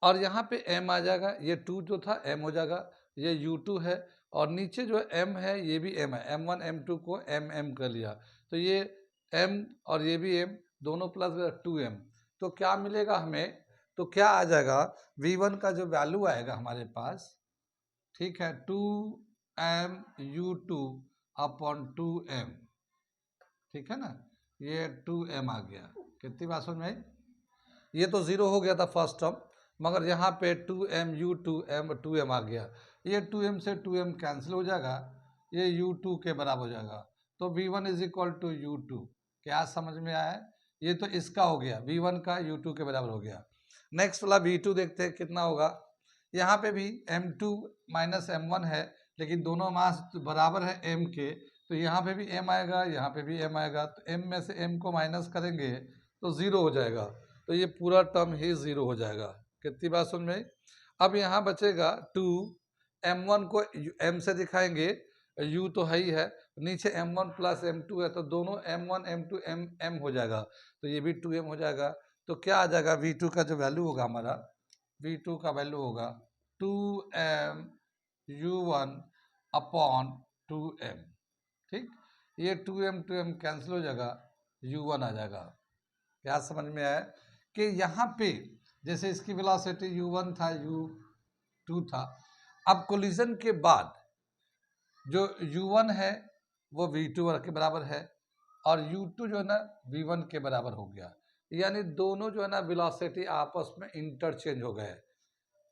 और यहाँ पे M आ जाएगा, ये 2 जो था M हो जाएगा, ये U2 है, और नीचे जो M है ये भी M है। M1 M2 को M कर लिया, तो ये M और ये भी M, दोनों प्लस 2M। तो क्या मिलेगा हमें, तो क्या आ जाएगा V1 का जो वैल्यू आएगा हमारे पास, ठीक है, 2M U2 अपॉन 2M। ठीक है ना, ये 2M आ गया। कितनी बात समझ में आई। ये तो जीरो हो गया था फर्स्ट टर्म, मगर यहाँ पे 2M U2M 2M आ गया। ये 2M से 2M कैंसिल हो जाएगा, ये U2 के बराबर हो जाएगा। तो V1 is equal to U2। क्या समझ में आया है, ये तो इसका हो गया, V1 का U2 के बराबर हो गया। नेक्स्ट वाला V2 देखते हैं कितना होगा। यहाँ पे भी M2 माइनस M1 है, लेकिन दोनों मास बराबर है M के, तो यहाँ पे भी M आएगा, यहाँ पे भी M आएगा। तो M में से M को माइनस करेंगे तो जीरो हो जाएगा, तो ये पूरा टर्म ही जीरो हो जाएगा। कितनी बात समझ में। अब यहाँ बचेगा 2, M1 को M से दिखाएंगे, U तो है ही है, नीचे M1 प्लस M2 है, तो दोनों M1 M2 M हो जाएगा, तो ये भी 2M हो जाएगा। तो क्या आ जाएगा, V2 का जो वैल्यू होगा हमारा, V2 का वैल्यू होगा 2M U1 अपॉन 2M। ठीक, ये 2M कैंसिल हो जाएगा, U1 आ जाएगा। क्या समझ में आया कि यहाँ पे जैसे इसकी वेलोसिटी U1 था, U2 था, अब कोलिजन के बाद जो U1 है वो V2 के बराबर है, और U2 जो है ना V1 के बराबर हो गया। यानी दोनों जो है ना वेलोसिटी आपस में इंटरचेंज हो गए।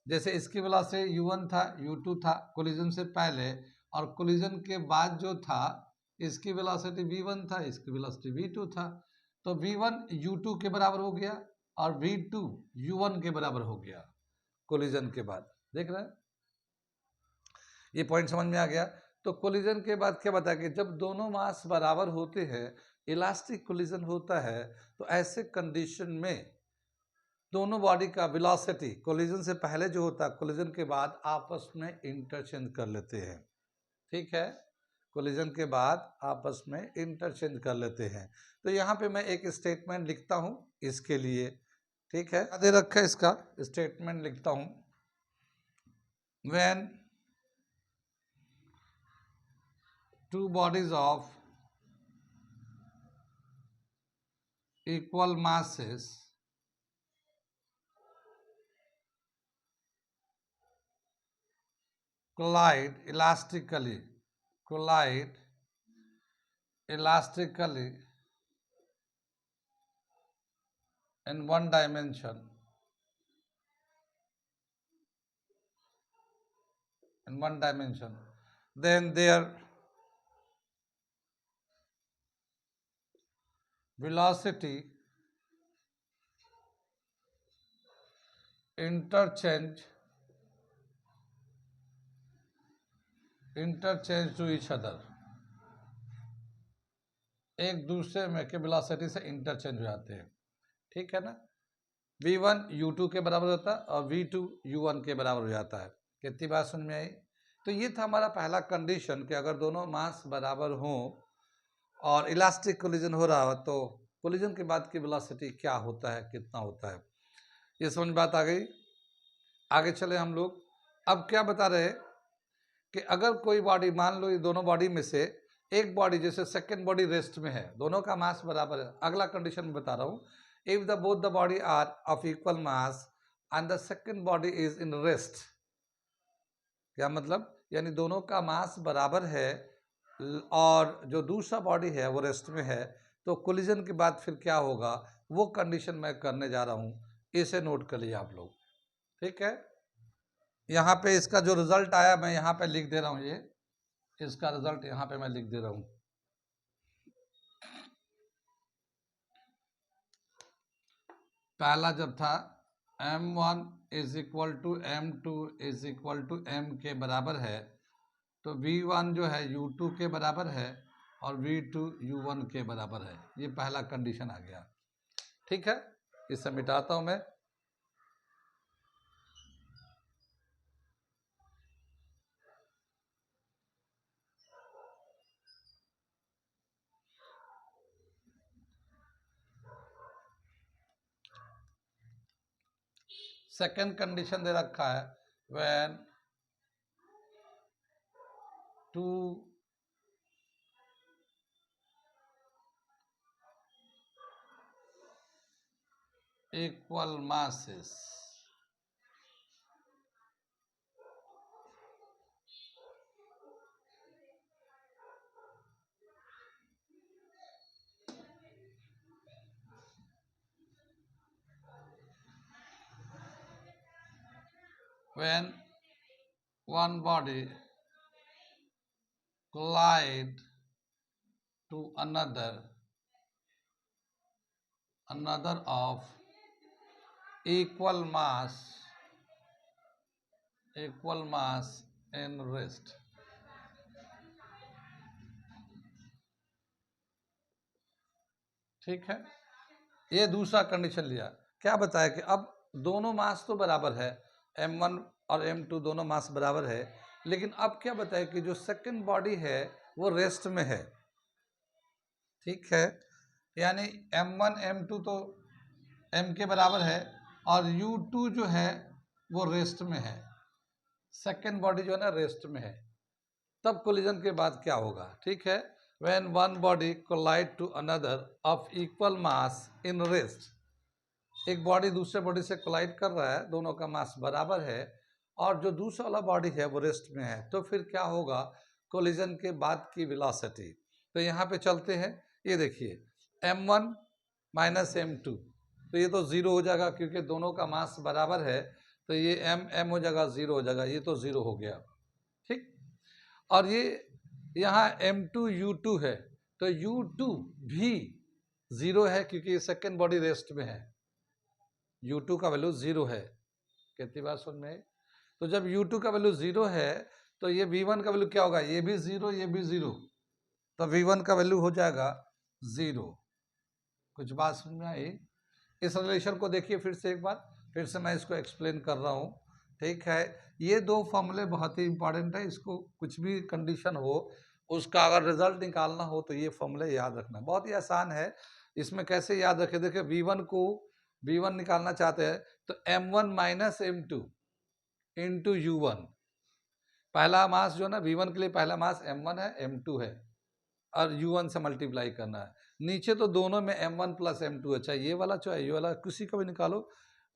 जैसे इसकी वेलोसिटी U1 था, U2 था कोलिजन से पहले, और कोलिजन के बाद जो था इसकी वेलोसिटी V1 था, इसकी वेलोसिटी V2 था। तो V1 U2 के बराबर हो गया और V2 U1 के बराबर हो गया कोलिजन के बाद। देख रहे हैं, ये पॉइंट समझ में आ गया। तो कोलिजन के बाद क्या बताया कि जब दोनों मास बराबर होते हैं, इलास्टिक कोलिजन होता है, तो ऐसे कंडीशन में दोनों बॉडी का वेलोसिटी कोलिजन से पहले जो होता है, कोलिजन के बाद आपस में इंटरचेंज कर लेते हैं। ठीक है, कोलिजन के बाद आपस में इंटरचेंज कर लेते हैं। तो यहाँ पे मैं एक स्टेटमेंट लिखता हूँ इसके लिए। ठीक है, दे रखा है, इसका स्टेटमेंट लिखता हूँ। When two bodies of equal masses collide elastically in one dimension, then their velocity interchange to each other, एक दूसरे में के वेलोसिटी से इंटरचेंज हो जाते हैं। ठीक है ना। V1 U2 के बराबर होता है और V2 U1 के बराबर हो जाता है। कितनी बात समझ में आई? तो ये था हमारा पहला कंडीशन कि अगर दोनों मास बराबर हों और इलास्टिक कोलिजन हो रहा हो तो कोलिजन के बाद की वेलोसिटी क्या होता है, कितना होता है। ये समझ बात आ गई। आगे चले हम लोग। अब क्या बता रहे हैं कि अगर कोई बॉडी, मान लो ये दोनों बॉडी में से एक बॉडी, जैसे सेकंड बॉडी रेस्ट में है, दोनों का मास बराबर है। अगला कंडीशन में बता रहा हूँ, if the both the body are of equal mass and the second body is in rest. क्या मतलब? यानी दोनों का मास बराबर है और जो दूसरा बॉडी है वो रेस्ट में है, तो कोलिजन के बाद फिर क्या होगा, वो कंडीशन मैं करने जा रहा हूँ। इसे नोट कर लिया आप लोग, ठीक है। यहाँ पे इसका जो रिजल्ट आया मैं यहाँ पे लिख दे रहा हूँ, ये इसका रिजल्ट यहाँ पे मैं लिख दे रहा हूँ। पहला जब था M1 is equal to M2 is equal to M के बराबर है, तो V1 जो है U2 के बराबर है और V2 U1 के बराबर है। ये पहला कंडीशन आ गया, ठीक है। इसे मिटाता हूँ मैं। सेकंड कंडीशन दे रखा है, when two equal masses when one body collide to another of equal mass in rest। ठीक है, ये दूसरा कंडीशन लिया। क्या बताया कि अब दोनों मास तो बराबर है, M1 और M2 दोनों मास बराबर है, लेकिन अब क्या बताया कि जो सेकंड बॉडी है वो रेस्ट में है, ठीक है। यानी M1 M2 तो M के बराबर है और U2 जो है वो रेस्ट में है, सेकंड बॉडी जो है ना रेस्ट में है। तब कोलिजन के बाद क्या होगा, ठीक है। When one body collide to another of equal mass in rest, एक बॉडी दूसरे बॉडी से कोलाइड कर रहा है, दोनों का मास बराबर है और जो दूसरा वाला बॉडी है वो रेस्ट में है, तो फिर क्या होगा कोलिजन के बाद की वेलोसिटी। तो यहाँ पे चलते हैं, ये देखिए M1 माइनस M2, तो ये तो ज़ीरो हो जाएगा क्योंकि दोनों का मास बराबर है, तो ये M हो जाएगा, ज़ीरो हो जाएगा, ये तो ज़ीरो हो गया, ठीक। और ये यहाँ M2 U2 है, तो U2 भी ज़ीरो है क्योंकि ये सेकेंड बॉडी रेस्ट में है, U2 का वैल्यू ज़ीरो है। कितनी बात सुन में? तो जब U2 का वैल्यू ज़ीरो है तो ये V1 का वैल्यू क्या होगा, ये भी ज़ीरो, ये भी ज़ीरो, तो V1 का वैल्यू हो जाएगा ज़ीरो। कुछ बात समझ में आई? इस रिलेशन को देखिए फिर से एक बार, फिर से मैं इसको एक्सप्लेन कर रहा हूँ, ठीक है। ये दो फॉर्मूले बहुत ही इंपॉर्टेंट है, इसको कुछ भी कंडीशन हो उसका अगर रिजल्ट निकालना हो तो ये फॉर्मूले याद रखना, बहुत ही आसान है। इसमें कैसे याद रखें, देखिए V1 निकालना चाहते हैं तो M1 minus M2 into U1, पहला मास जो है ना V1 के लिए पहला मास M1 है, M2 है और U1 से मल्टीप्लाई करना है। नीचे तो दोनों में M1 प्लस M2 है, चाहे ये वाला चाहे ये वाला, किसी का भी निकालो।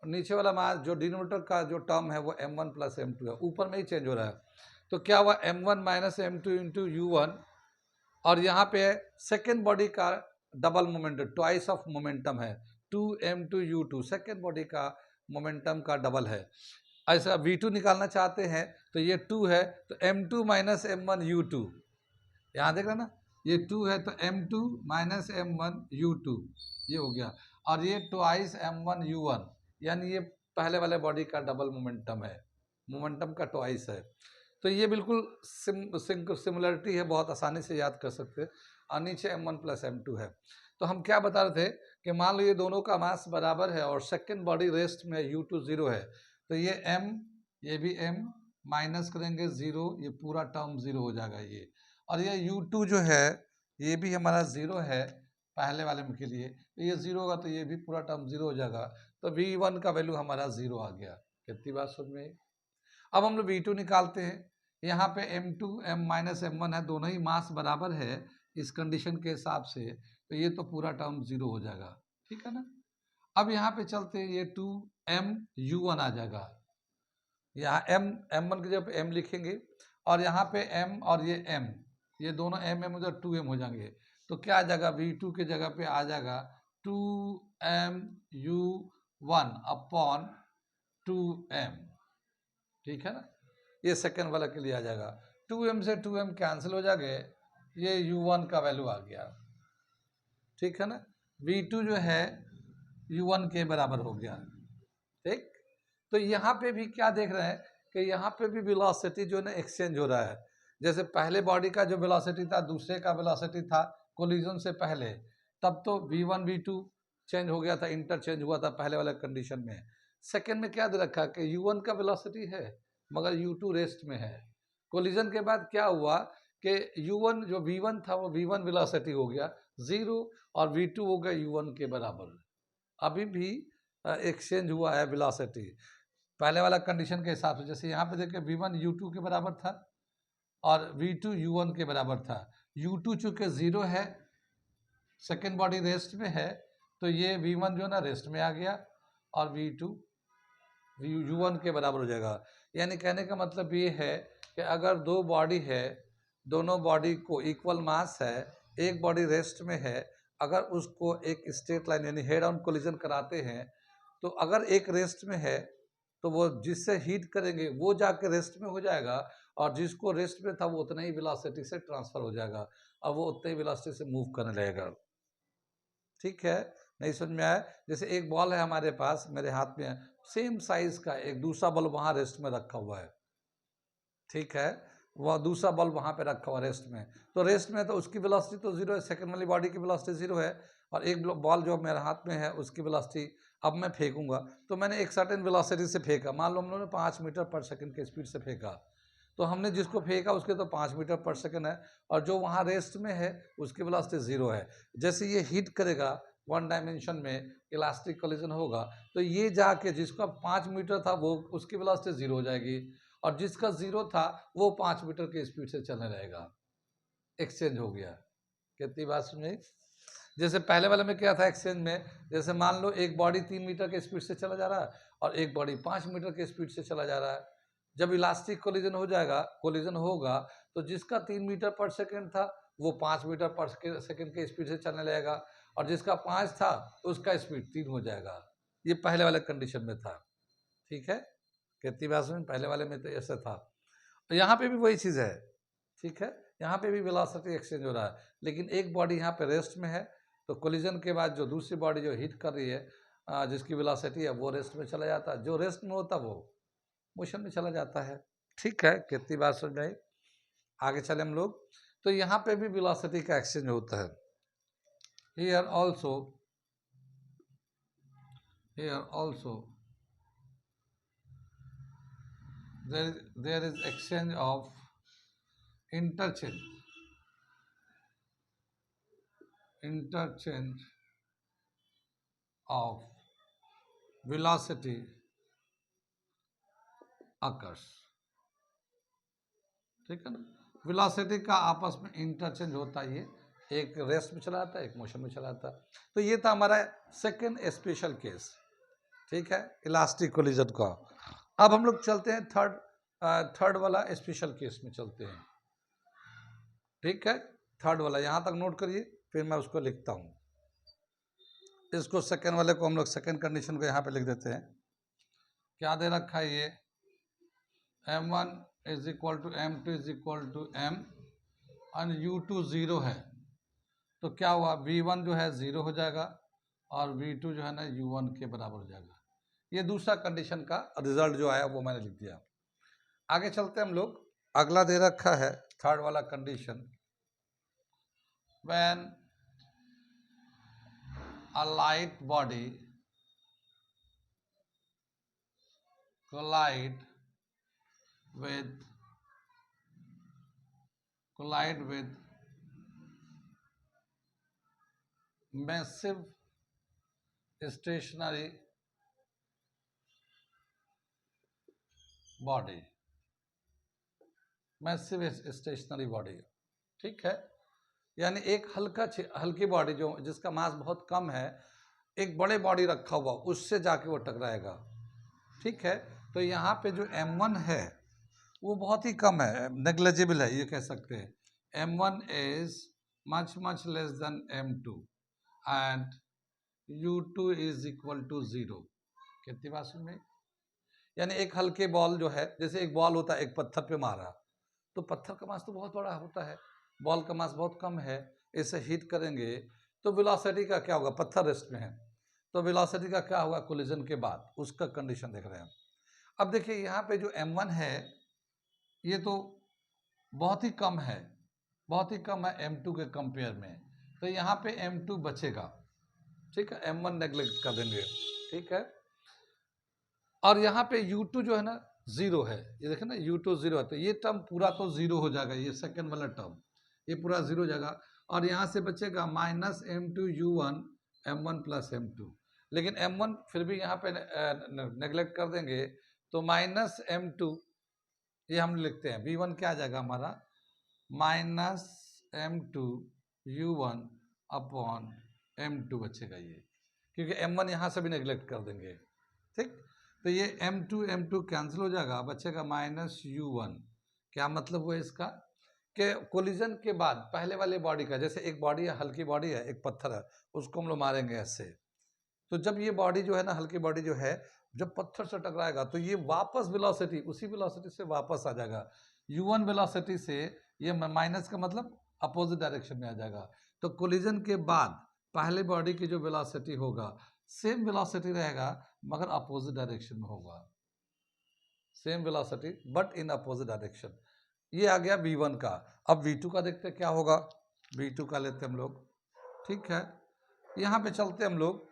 नीचे वाला मास जो डिनोमिनेटर का जो टर्म है वो M1 प्लस M2 है, ऊपर में ही चेंज हो रहा है। तो क्या हुआ M1 minus M2 into U1, और यहाँ पे सेकेंड बॉडी का double momentum, twice of momentum है, 2M2 U2, सेकेंड बॉडी का मोमेंटम का डबल है। ऐसा V2 निकालना चाहते हैं तो ये 2 है, तो M2 माइनस M1 U2, यहाँ देख रहे ना, ये 2 है तो M2 माइनस M1 U2 ये हो गया, और ये ट्वाइस M1 U1, यानी ये पहले वाले बॉडी का डबल मोमेंटम है, मोमेंटम का ट्वाइस है। तो ये बिल्कुल सिमिलरिटी है, बहुत आसानी से याद कर सकते हैं। और नीचे M1 प्लस M2 है। तो हम क्या बता रहे थे कि मान लो ये दोनों का मास बराबर है और सेकंड बॉडी रेस्ट में U2 0 है, तो ये m, ये भी m, माइनस करेंगे 0, ये पूरा टर्म 0 हो जाएगा ये। और ये U2 जो है ये भी हमारा 0 है पहले वाले में के लिए, तो ये 0 होगा तो ये भी पूरा टर्म 0 हो जाएगा, तो V1 का वैल्यू हमारा 0 आ गया। कितनी बात समझ में आई? अब हम लोग V2 निकालते हैं। यहाँ पे M2 m माइनस M1 है, दोनों ही मास बराबर है इस कंडीशन के हिसाब से, तो ये तो पूरा टर्म 0 हो जाएगा, ठीक है ना। अब यहाँ पे चलते हैं, ये 2m U1 आ जाएगा, यहाँ M1 की जगह m लिखेंगे और यहाँ पे m और ये m, ये दोनों m उधर 2m हो जाएंगे, तो क्या आ जाएगा, V2 के जगह पे आ जाएगा 2m U1 अपॉन 2m, ठीक है ना। ये सेकंड वाला के लिए आ जाएगा, 2m से 2m कैंसिल हो जाएंगे, ये U1 का वैल्यू आ गया, ठीक है ना। V2 जो है U1 के बराबर हो गया, ठीक। तो यहाँ पे भी क्या देख रहे हैं कि यहाँ पे भी वेलोसिटी जो है ना एक्सचेंज हो रहा है। जैसे पहले बॉडी का जो वेलोसिटी था, दूसरे का वेलोसिटी था कोलिजन से पहले, तब तो V1 V2 चेंज हो गया था, इंटरचेंज हुआ था पहले वाले कंडीशन में। सेकंड में क्या दे रखा कि U1 का वेलोसिटी है मगर U2 रेस्ट में है। कोलिजन के बाद क्या हुआ कि U1 जो V1 था वो V1 वेलोसिटी हो गया 0 और V2 हो गया U1 के बराबर। अभी भी एक्सचेंज हुआ है वेलोसिटी पहले वाला कंडीशन के हिसाब से। जैसे यहाँ पे देखिए V1 U2 के बराबर था और V2 U1 के बराबर था। U2 चूँकि 0 है, सेकेंड बॉडी रेस्ट में है, तो ये V1 जो ना रेस्ट में आ गया और V2 U1 के बराबर हो जाएगा। यानी कहने का मतलब ये है कि अगर दो बॉडी है, दोनों बॉडी को इक्वल मास है, एक बॉडी रेस्ट में है, अगर उसको एक स्ट्रेट लाइन यानी हेड ऑन कोलिजन कराते हैं, तो अगर एक रेस्ट में है तो वो जिससे हीट करेंगे वो जाके रेस्ट में हो जाएगा और जिसको रेस्ट में था वो उतना ही वेलोसिटी से ट्रांसफर हो जाएगा और वो उतने ही वेलोसिटी से मूव करने लगेगा, ठीक है। नहीं समझ में आया? जैसे एक बॉल है हमारे पास, मेरे हाथ में है, सेम साइज का एक दूसरा बॉल वहाँ रेस्ट में रखा हुआ है, ठीक है, वह दूसरा बॉल वहाँ पे रखा हुआ रेस्ट में, तो रेस्ट में तो उसकी वेलोसिटी तो 0 है, सेकंड वाली बॉडी की वेलोसिटी 0 है और एक बॉल जो मेरे हाथ में है उसकी वेलोसिटी, अब मैं फेंकूंगा तो मैंने एक सर्टेन वेलोसिटी से फेंका, मान लो हम लोगों ने 5 मीटर पर सेकंड के स्पीड से फेंका, तो हमने जिसको फेंका उसके तो 5 मीटर पर सेकंड है और जो वहाँ रेस्ट में है उसकी वेलोसिटी 0 है। जैसे ये हीट करेगा वन डायमेंशन में, इलास्टिक कोलिजन होगा, तो ये जाके जिसका 5 मीटर था वो उसकी वेलोसिटी 0 हो जाएगी और जिसका 0 था वो 5 मीटर की स्पीड से चलने रहेगा। एक्सचेंज हो गया। कितनी बात सुनी? जैसे पहले वाले में क्या था एक्सचेंज में, जैसे मान लो एक बॉडी 3 मीटर के स्पीड से चला जा रहा है और एक बॉडी 5 मीटर के स्पीड से चला जा रहा है। जब इलास्टिक कोलिजन हो जाएगा, कोलिजन होगा, तो जिसका 3 मीटर पर सेकंड था वो 5 मीटर पर सेकंड के स्पीड से चलने लगेगा और जिसका 5 था उसका स्पीड 3 हो जाएगा। ये पहले वाले कंडीशन में था, ठीक है। कितनी बात सुनी? पहले वाले में तो ऐसा था। तो यहाँ पे भी वही चीज़ है, ठीक है, यहाँ पे भी वेलोसिटी एक्सचेंज हो रहा है, लेकिन एक बॉडी यहाँ पे रेस्ट में है, तो कोलिजन के बाद जो दूसरी बॉडी जो हिट कर रही है, जिसकी वेलोसिटी है वो रेस्ट में चला जाता है, जो रेस्ट में होता है वो मोशन में चला जाता है, ठीक है। कितनी बात समझ में आई? आगे चले हम लोग, तो यहाँ पे भी वेलोसिटी का एक्सचेंज होता है। Here also there is exchange of interchange of velocity occurs, ठीक है ना। वेलोसिटी का आपस में इंटरचेंज होता है, ये एक रेस्ट में चला जाता है, एक मोशन में चला जाता है। तो ये था हमारा सेकंड स्पेशल केस, ठीक है, इलास्टिक कोलिजन का। अब हम लोग चलते हैं थर्ड वाला स्पेशल केस में चलते हैं, ठीक है। थर्ड वाला यहाँ तक नोट करिए, फिर मैं उसको लिखता हूँ। इसको सेकंड वाले को हम लोग सेकंड कंडीशन को यहाँ पे लिख देते हैं। क्या दे रखा है ये, m1 is equal to m2 is equal to m और u2 0 है, तो क्या हुआ, v1 जो है 0 हो जाएगा और v2 जो है ना u1 के बराबर हो जाएगा। ये दूसरा कंडीशन का रिजल्ट जो आया वो मैंने लिख दिया। आगे चलते हैं हम लोग, अगला दे रखा है थर्ड वाला condition, when a light body collide with massive stationary body, massive stationary body, ठीक है। यानी एक हल्की बॉडी जो जिसका मास बहुत कम है, एक बड़े बॉडी रखा हुआ उससे जाके वो टकराएगा, ठीक है। तो यहाँ पे जो m1 है वो बहुत ही कम है, नेग्लिजिबल है, ये कह सकते हैं। m1 is much less than m2 and u2 is equal to 0। कितनी बात सुन में, यानी एक हल्के बॉल जो है, जैसे एक बॉल होता है, एक पत्थर पे मारा तो पत्थर का मास तो बहुत बड़ा होता है, बॉल का मास बहुत कम है, इसे हीट करेंगे तो वेलोसिटी का क्या होगा, पत्थर रेस्ट में है तो वेलोसिटी का क्या होगा कोलिजन के बाद, उसका कंडीशन देख रहे हैं। अब देखिए यहाँ पे जो m1 है ये तो बहुत ही कम है, बहुत ही कम है m2 के कंपेयर में, तो यहाँ पे m2 बचेगा, ठीक है, m1 नेग्लेक्ट कर देंगे, ठीक है। और यहाँ पे u2 जो है ना 0 है, ये देखें ना u2 0 है, तो ये टर्म पूरा तो 0 हो जाएगा, ये सेकंड वाला टर्म ये पूरा 0 हो जाएगा, और यहाँ से बचेगा -m2 u1 m1 plus m2, लेकिन m1 फिर भी यहाँ पे नेग्लेक्ट कर देंगे तो -m2 ये हम लिखते हैं, v1 क्या आ जाएगा हमारा -m2 u1 अपॉन m2 बचेगा ये, क्योंकि m1 यहाँ से भी नेग्लेक्ट कर देंगे, ठीक। तो ये m2 कैंसिल हो जाएगा, बचेगा -u1। क्या मतलब हुआ इसका कि कोलिजन के बाद पहले वाले बॉडी का, जैसे एक बॉडी है, हल्की बॉडी है, एक पत्थर है, उसको हम लोग मारेंगे ऐसे, तो जब ये बॉडी जो है ना, हल्की बॉडी जो है, जब पत्थर से टकराएगा तो ये वापस वेलोसिटी उसी वेलोसिटी से वापस आ जाएगा, u1 वेलोसिटी से, ये माइनस का मतलब अपोजिट डायरेक्शन में आ जाएगा। तो कोलिजन के बाद पहले बॉडी की जो वेलोसिटी होगा सेम वेलोसिटी रहेगा मगर अपोजिट डायरेक्शन में होगा, same velocity but in opposite direction. ये आ गया v1 का। अब v2 का देखते क्या होगा, v2 का लेते हम लोग, ठीक है। यहाँ पे चलते हम लोग,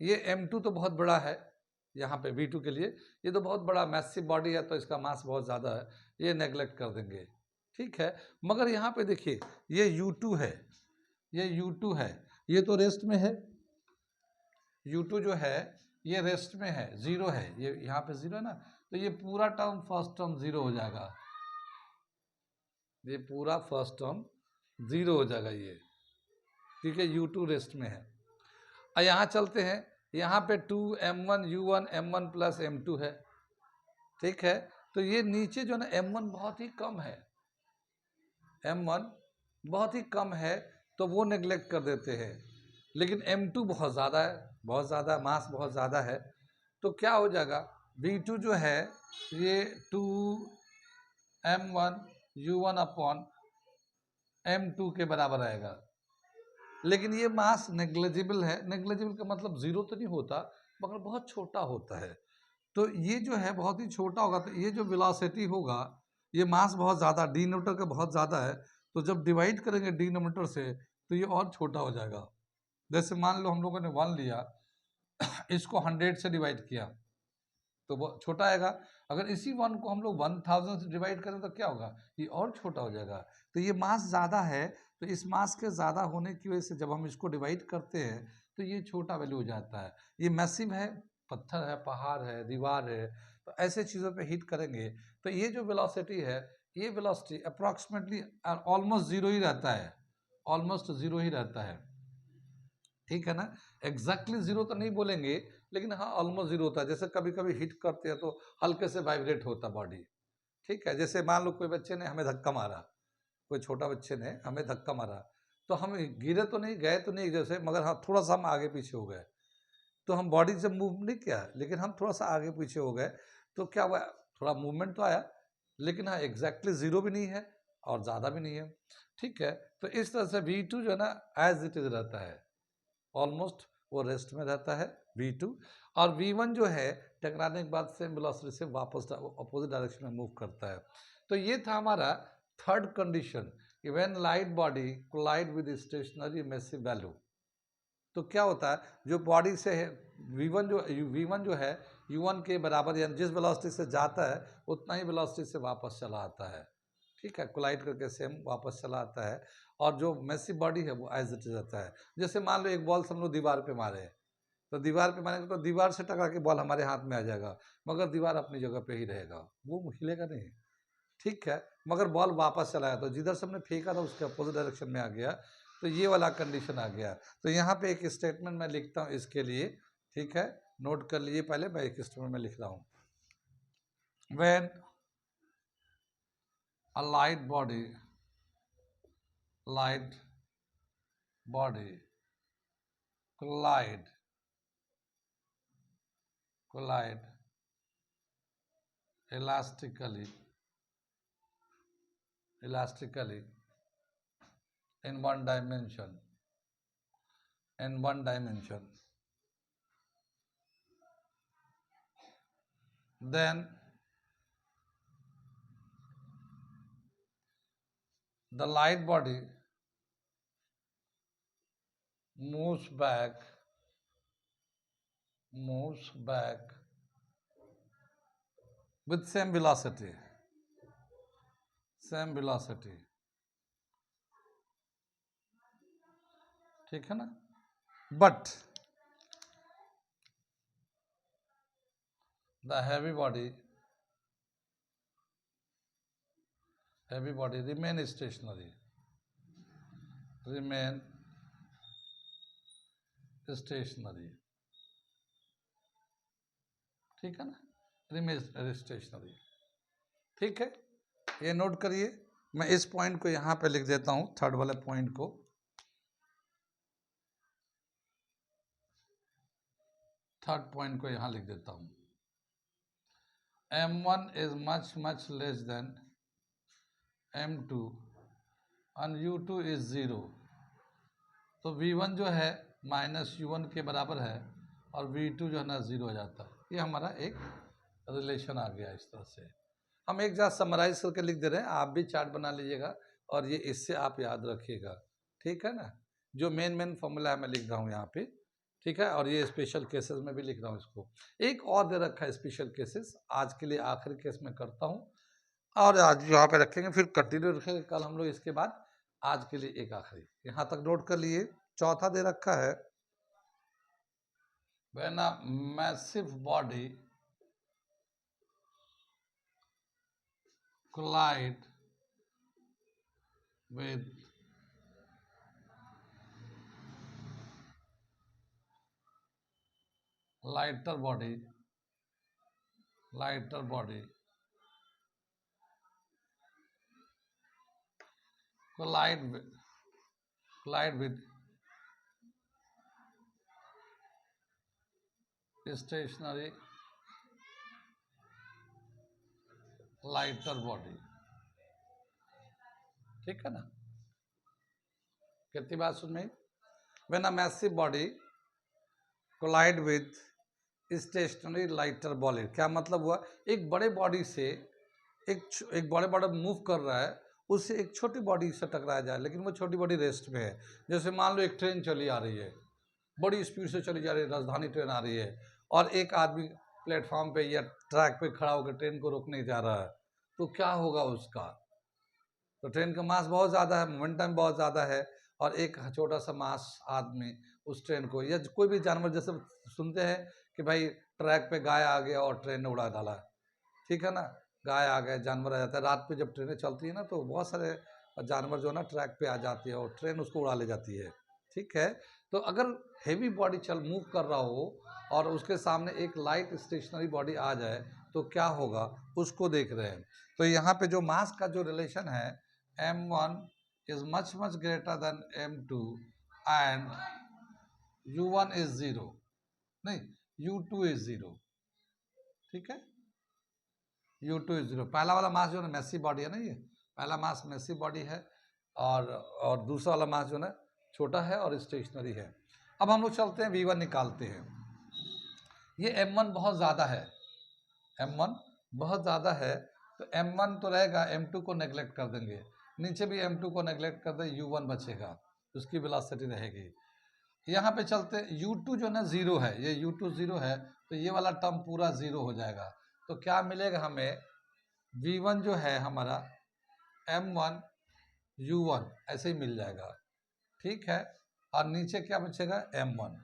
ये m2 तो बहुत बड़ा है, यहाँ पे v2 के लिए ये तो बहुत बड़ा मैसिव बॉडी है, तो इसका मास बहुत ज़्यादा है, ये नेग्लेक्ट कर देंगे, ठीक है। मगर यहाँ पे देखिए ये u2 है, ये u2 है, ये तो रेस्ट में है, u2 जो है ये रेस्ट में है, 0 है, ये यहाँ पे 0 है ना, तो ये पूरा टर्म फर्स्ट टर्म 0 हो जाएगा, ये पूरा फर्स्ट टर्म 0 हो जाएगा ये, क्योंकि u2 रेस्ट में है। और यहाँ चलते हैं, यहाँ पे 2m1 u1 m1 plus m2 है, ठीक है। तो ये नीचे जो ना m1 बहुत ही कम है, m1 बहुत ही कम है, तो वो नेग्लेक्ट कर देते हैं, लेकिन m2 बहुत ज़्यादा है, बहुत ज़्यादा मास बहुत ज़्यादा है, तो क्या हो जाएगा v2 जो है ये 2m1 u1 अपॉन m2 के बराबर आएगा, लेकिन ये मास नेग्लिजिबल है, नेग्लिजिबल का मतलब 0 तो नहीं होता मगर बहुत छोटा होता है, तो ये जो है बहुत ही छोटा होगा, तो ये जो वेलोसिटी होगा, ये मास बहुत ज़्यादा डिनोमिनेटर का बहुत ज़्यादा है, तो जब डिवाइड करेंगे डिनोमिनेटर से तो ये और छोटा हो जाएगा। जैसे मान लो हम लोगों ने 1 लिया, इसको 100 से डिवाइड किया तो वो छोटा आएगा, अगर इसी 1 को हम लोग 1000 से डिवाइड करें तो क्या होगा, ये और छोटा हो जाएगा। तो ये मास ज़्यादा है, तो इस मास के ज़्यादा होने की वजह से जब हम इसको डिवाइड करते हैं तो ये छोटा वैल्यू हो जाता है। ये मैसिव है, पत्थर है, पहाड़ है, दीवार है, तो ऐसे चीज़ों पे हिट करेंगे तो ये जो वेलोसिटी है, ये वेलोसिटी अप्रॉक्सीमेटली ऑलमोस्ट 0 ही रहता है, ऑलमोस्ट 0 ही रहता है, ठीक है ना। एग्जैक्टली 0 तो नहीं बोलेंगे, लेकिन हाँ ऑलमोस्ट 0 होता है। जैसे कभी कभी हिट करते हैं तो हल्के से वाइब्रेट होता बॉडी, ठीक है। जैसे मान लो कोई बच्चे ने हमें धक्का मारा, कोई छोटा बच्चे ने हमें धक्का मारा, तो हम गिरे तो नहीं, गए तो नहीं जैसे, मगर हाँ थोड़ा सा हम आगे पीछे हो गए, तो हम बॉडी से मूव नहीं किया, लेकिन हम थोड़ा सा आगे पीछे हो गए, तो क्या हुआ, थोड़ा मूवमेंट तो आया, लेकिन हाँ एग्जैक्टली 0 भी नहीं है और ज़्यादा भी नहीं है, ठीक है। तो इस तरह से v2 जो है ना एज इट इज रहता है, ऑलमोस्ट वो रेस्ट में रहता है v2, और v1 जो है टकराने के बाद सेम वेलोसिटी से वापस अपोजिट डायरेक्शन में मूव करता है। तो ये था हमारा third condition, when light body collide with stationary massive value, तो क्या होता है, जो बॉडी से है v1 जो है u1 के बराबर, यानी जिस वेलोसिटी से जाता है उतना ही वेलोसिटी से वापस चला आता है, ठीक है, कोलाइड करके सेम वापस चला आता है। और जो मैसिव बॉडी है वो एज इट इज रहता है। जैसे मान लो एक बॉल हम लोग दीवार पे मारे, तो दीवार पे मारेंगे तो दीवार से टकरा के बॉल हमारे हाथ में आ जाएगा, मगर दीवार अपनी जगह पे ही रहेगा, वो हिलेगा नहीं, ठीक है। मगर बॉल वापस चला गया, तो जिधर से हमने फेंका था उसके अपोजिट डायरेक्शन में आ गया, तो ये वाला कंडीशन आ गया। तो यहाँ पे एक स्टेटमेंट मैं लिखता हूँ इसके लिए, ठीक है, नोट कर लीजिए। पहले मैं एक स्टेटमेंट में लिख रहा हूँ, when a light body collide elastically in one dimension, then the light body moves back with same velocity, ठीक है ना। But the heavy body remain stationary, ठीक है ना, remain stationary, ठीक है। ये नोट करिए, मैं इस पॉइंट को यहाँ पे लिख देता हूँ, थर्ड वाले पॉइंट को, यहाँ लिख देता हूँ। m1 is much less than m2 and u2 is 0, तो v1 जो है माइनस u1 के बराबर है और v2 जो है ना 0 हो जाता है। ये हमारा एक रिलेशन आ गया। इस तरह से हम एक जगह समराइज करके लिख दे रहे हैं, आप भी चार्ट बना लीजिएगा और ये इससे आप याद रखिएगा, ठीक है ना। जो मेन फॉर्मूला है मैं लिख रहा हूँ यहाँ पे, ठीक है, और ये स्पेशल केसेस में भी लिख रहा हूँ इसको। एक और दे रखा है स्पेशल केसेस, आज के लिए आखिरी केस में करता हूँ और आज यहाँ पे रखेंगे, फिर कंटिन्यू रखेंगे कल हम लोग इसके बाद। आज के लिए एक आखिरी यहाँ तक नोट कर लिए। चौथा दे रखा है, when a massive body collide with lighter body collide with stationary lighter body, ठीक है ना। कितनी बात सुन में, when a massive body collide with stationary lighter body, क्या मतलब हुआ, एक बड़े बॉडी से एक बड़े बॉडी मूव कर रहा है, उससे एक छोटी बॉडी से टकराया जाए, लेकिन वो छोटी बॉडी रेस्ट में है। जैसे मान लो एक ट्रेन चली आ रही है, बड़ी स्पीड से चली जा रही है, राजधानी ट्रेन आ रही है, और एक आदमी प्लेटफॉर्म पे या ट्रैक पे खड़ा होकर ट्रेन को रोकने जा रहा है, तो क्या होगा उसका, तो ट्रेन का मास बहुत ज़्यादा है, मोमेंटम बहुत ज़्यादा है, और एक छोटा सा मास आदमी उस ट्रेन को, या कोई भी जानवर, जैसे सुनते हैं कि भाई ट्रैक पे गाय आ गया और ट्रेन ने उड़ा डाला, ठीक है ना, गाय आ गए, जानवर आ जाता है। रात पे जब ट्रेनें चलती है ना, तो बहुत सारे जानवर जो है ना ट्रैक पे आ जाती है और ट्रेन उसको उड़ा ले जाती है, ठीक है। तो अगर हेवी बॉडी मूव कर रहा हो और उसके सामने एक लाइट स्टेशनरी बॉडी आ जाए, तो क्या होगा उसको देख रहे हैं। तो यहाँ पे जो मास का जो रिलेशन है, m1 is much greater than m2 and u1 is 0, नहीं, u2 is 0, ठीक है, u2 is 0। पहला वाला मास जो है मैसिव बॉडी है ना, ये पहला मास मैसिव बॉडी है, और दूसरा वाला मास जो है छोटा है और स्टेशनरी है। अब हम लोग चलते हैं v1 निकालते हैं। ये m1 बहुत ज़्यादा है, m1 बहुत ज़्यादा है, तो m1 तो रहेगा, m2 को नेगलेक्ट कर देंगे, नीचे भी m2 को नेगलेक्ट कर दें, u1 बचेगा, उसकी वेलोसिटी रहेगी। यहाँ पे चलते, u2 जो ना जीरो है, ये u2 जीरो है, तो ये वाला टर्म पूरा जीरो हो जाएगा। तो क्या मिलेगा हमें, v1 जो है हमारा m1 u1 ऐसे ही मिल जाएगा, ठीक है। और नीचे क्या बचेगा, m1,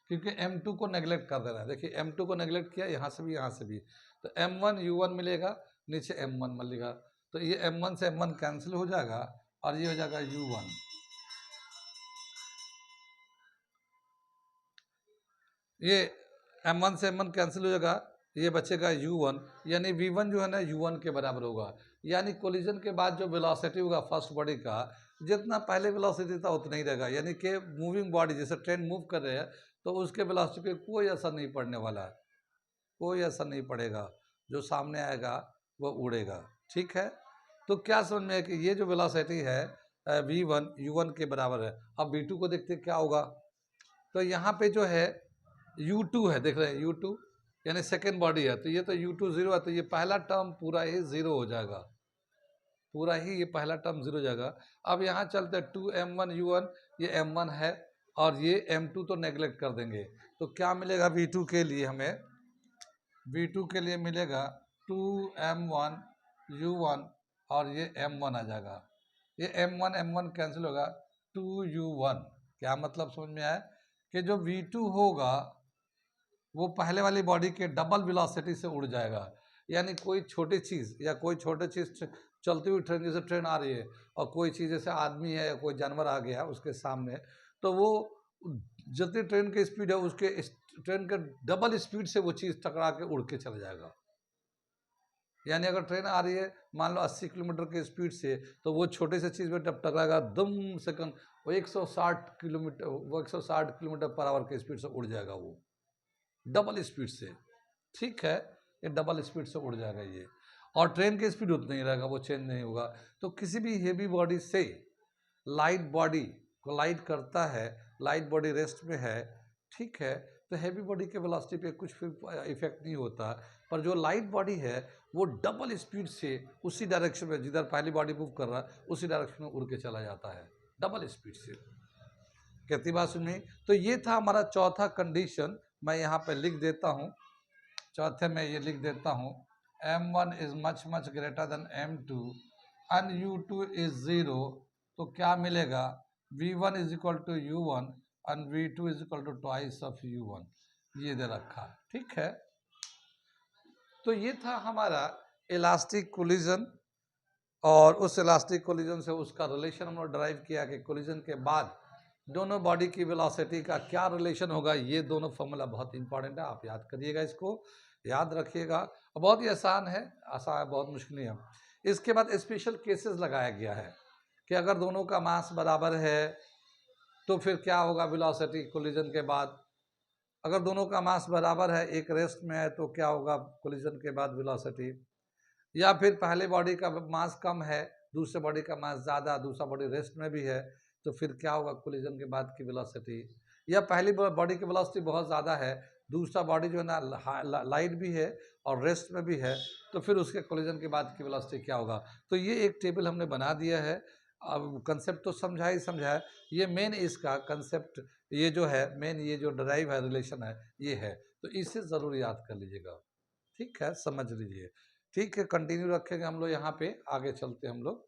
क्योंकि m2 को नेगलेक्ट कर देना है। देखिए m2 को नेगलेक्ट किया, यहाँ से भी यहाँ से भी, तो m1 u1 मिलेगा, नीचे m1 मिलेगा। तो ये m1 से m1 कैंसिल हो जाएगा और ये हो जाएगा u1। ये m1 से m1 कैंसिल हो जाएगा, ये बचेगा u1, यानी v1 जो है ना u1 के बराबर होगा। यानी कोलिजन के बाद जो वेलोसिटी होगा फर्स्ट बॉडी का, जितना पहले वेलोसिटी था उतना ही रहेगा। यानी कि मूविंग बॉडी, जैसे ट्रेन मूव कर रहे हैं, तो उसके वेलोसिटी पे कोई असर नहीं पड़ने वाला है, कोई असर नहीं पड़ेगा। जो सामने आएगा वो उड़ेगा, ठीक है। तो क्या समझ में है कि ये जो वेलोसिटी है v1 u1 के बराबर है। अब v2 को देखते क्या होगा। तो यहाँ पे जो है u2 है, देख रहे हैं u2, यानी सेकेंड बॉडी है, तो ये तो u2 जीरो है, तो ये पहला टर्म पूरा ही जीरो हो जाएगा, पूरा ही ये पहला टर्म जीरो हो जाएगा। अब यहाँ चलते 2m1 u1, ये m1 है और ये m2 तो नेगलेक्ट कर देंगे। तो क्या मिलेगा v2 के लिए हमें, v2 के लिए मिलेगा 2m1 u1 और ये m1 आ जाएगा। ये m1 m1 कैंसिल होगा, 2u1। क्या मतलब समझ में आया कि जो v2 होगा वो पहले वाली बॉडी के डबल वेलोसिटी से उड़ जाएगा। यानी कोई छोटी चीज़ या कोई छोटी चीज़ चलती हुई ट्रेन, जैसे ट्रेन आ रही है और कोई चीज़ जैसे आदमी है या कोई जानवर आ गया उसके सामने, तो वो जितनी ट्रेन की स्पीड है उसके ट्रेन के डबल स्पीड से वो चीज़ टकरा के उड़ के चला जाएगा। यानी अगर ट्रेन आ रही है मान लो 80 किलोमीटर की स्पीड से, तो वो छोटे से चीज़ में जब टकराएगा दम सेकंड वो 160 किलोमीटर, वो 160 किलोमीटर पर आवर की स्पीड से उड़ जाएगा, वो डबल स्पीड से, ठीक है। ये डबल स्पीड से उड़ जाएगा ये, और ट्रेन की स्पीड उतना ही रहेगा, वो चेंज नहीं होगा। तो किसी भी हेवी बॉडी से लाइट बॉडी कोलाइड करता है, लाइट बॉडी रेस्ट में है, ठीक है, तो हैवी बॉडी के वेलोसिटी पे कुछ फिर इफेक्ट नहीं होता। पर जो लाइट बॉडी है वो डबल स्पीड से उसी डायरेक्शन में, जिधर पहली बॉडी मूव कर रहा है उसी डायरेक्शन में उड़ के चला जाता है डबल स्पीड से। कहती बात सुनी। तो ये था हमारा चौथा कंडीशन, मैं यहाँ पे लिख देता हूँ, चौथे में ये लिख देता हूँ, m1 is much much greater than m2 and u2 is zero. तो क्या मिलेगा, v1 is equal to u1 and v2 is equal to twice of u1, ये दे रखा, ठीक है। तो ये था हमारा इलास्टिक कोलिजन, और उस इलास्टिक कोलिजन से उसका रिलेशन हम लोग ड्राइव किया कि कोलिजन के बाद दोनों बॉडी की वेलोसिटी का क्या रिलेशन होगा। ये दोनों फॉर्मूला बहुत इंपॉर्टेंट है, आप याद करिएगा, इसको याद रखिएगा। बहुत ही आसान है, बहुत मुश्किल नहीं है। इसके बाद स्पेशल केसेस लगाया गया है कि अगर दोनों का मास बराबर है तो फिर क्या होगा वेलोसिटी कोलिजन के बाद। अगर दोनों का मास बराबर है, एक रेस्ट में है, तो क्या होगा कोलिजन के बाद वेलोसिटी। या फिर पहले बॉडी का मास कम है, दूसरे बॉडी का मास ज़्यादा, दूसरा बॉडी रेस्ट में भी है, तो फिर क्या होगा कोलिजन के बाद की वेलोसिटी। या पहली बॉडी की वेलोसिटी बहुत ज़्यादा है, दूसरा बॉडी जो है ना लाइट भी है और रेस्ट में भी है, तो फिर उसके कोलिजन के बाद की वेलोसिटी क्या होगा। तो ये एक टेबल हमने बना दिया है। अब कंसेप्ट तो समझा ही समझा है, ये मेन इसका कंसेप्ट, ये जो है मेन, ये जो ड्राइव है, रिलेशन है, ये है। तो इसे ज़रूर याद कर लीजिएगा, ठीक है, समझ लीजिए, ठीक है। कंटिन्यू रखेंगे हम लोग, यहाँ पे आगे चलते हम लोग।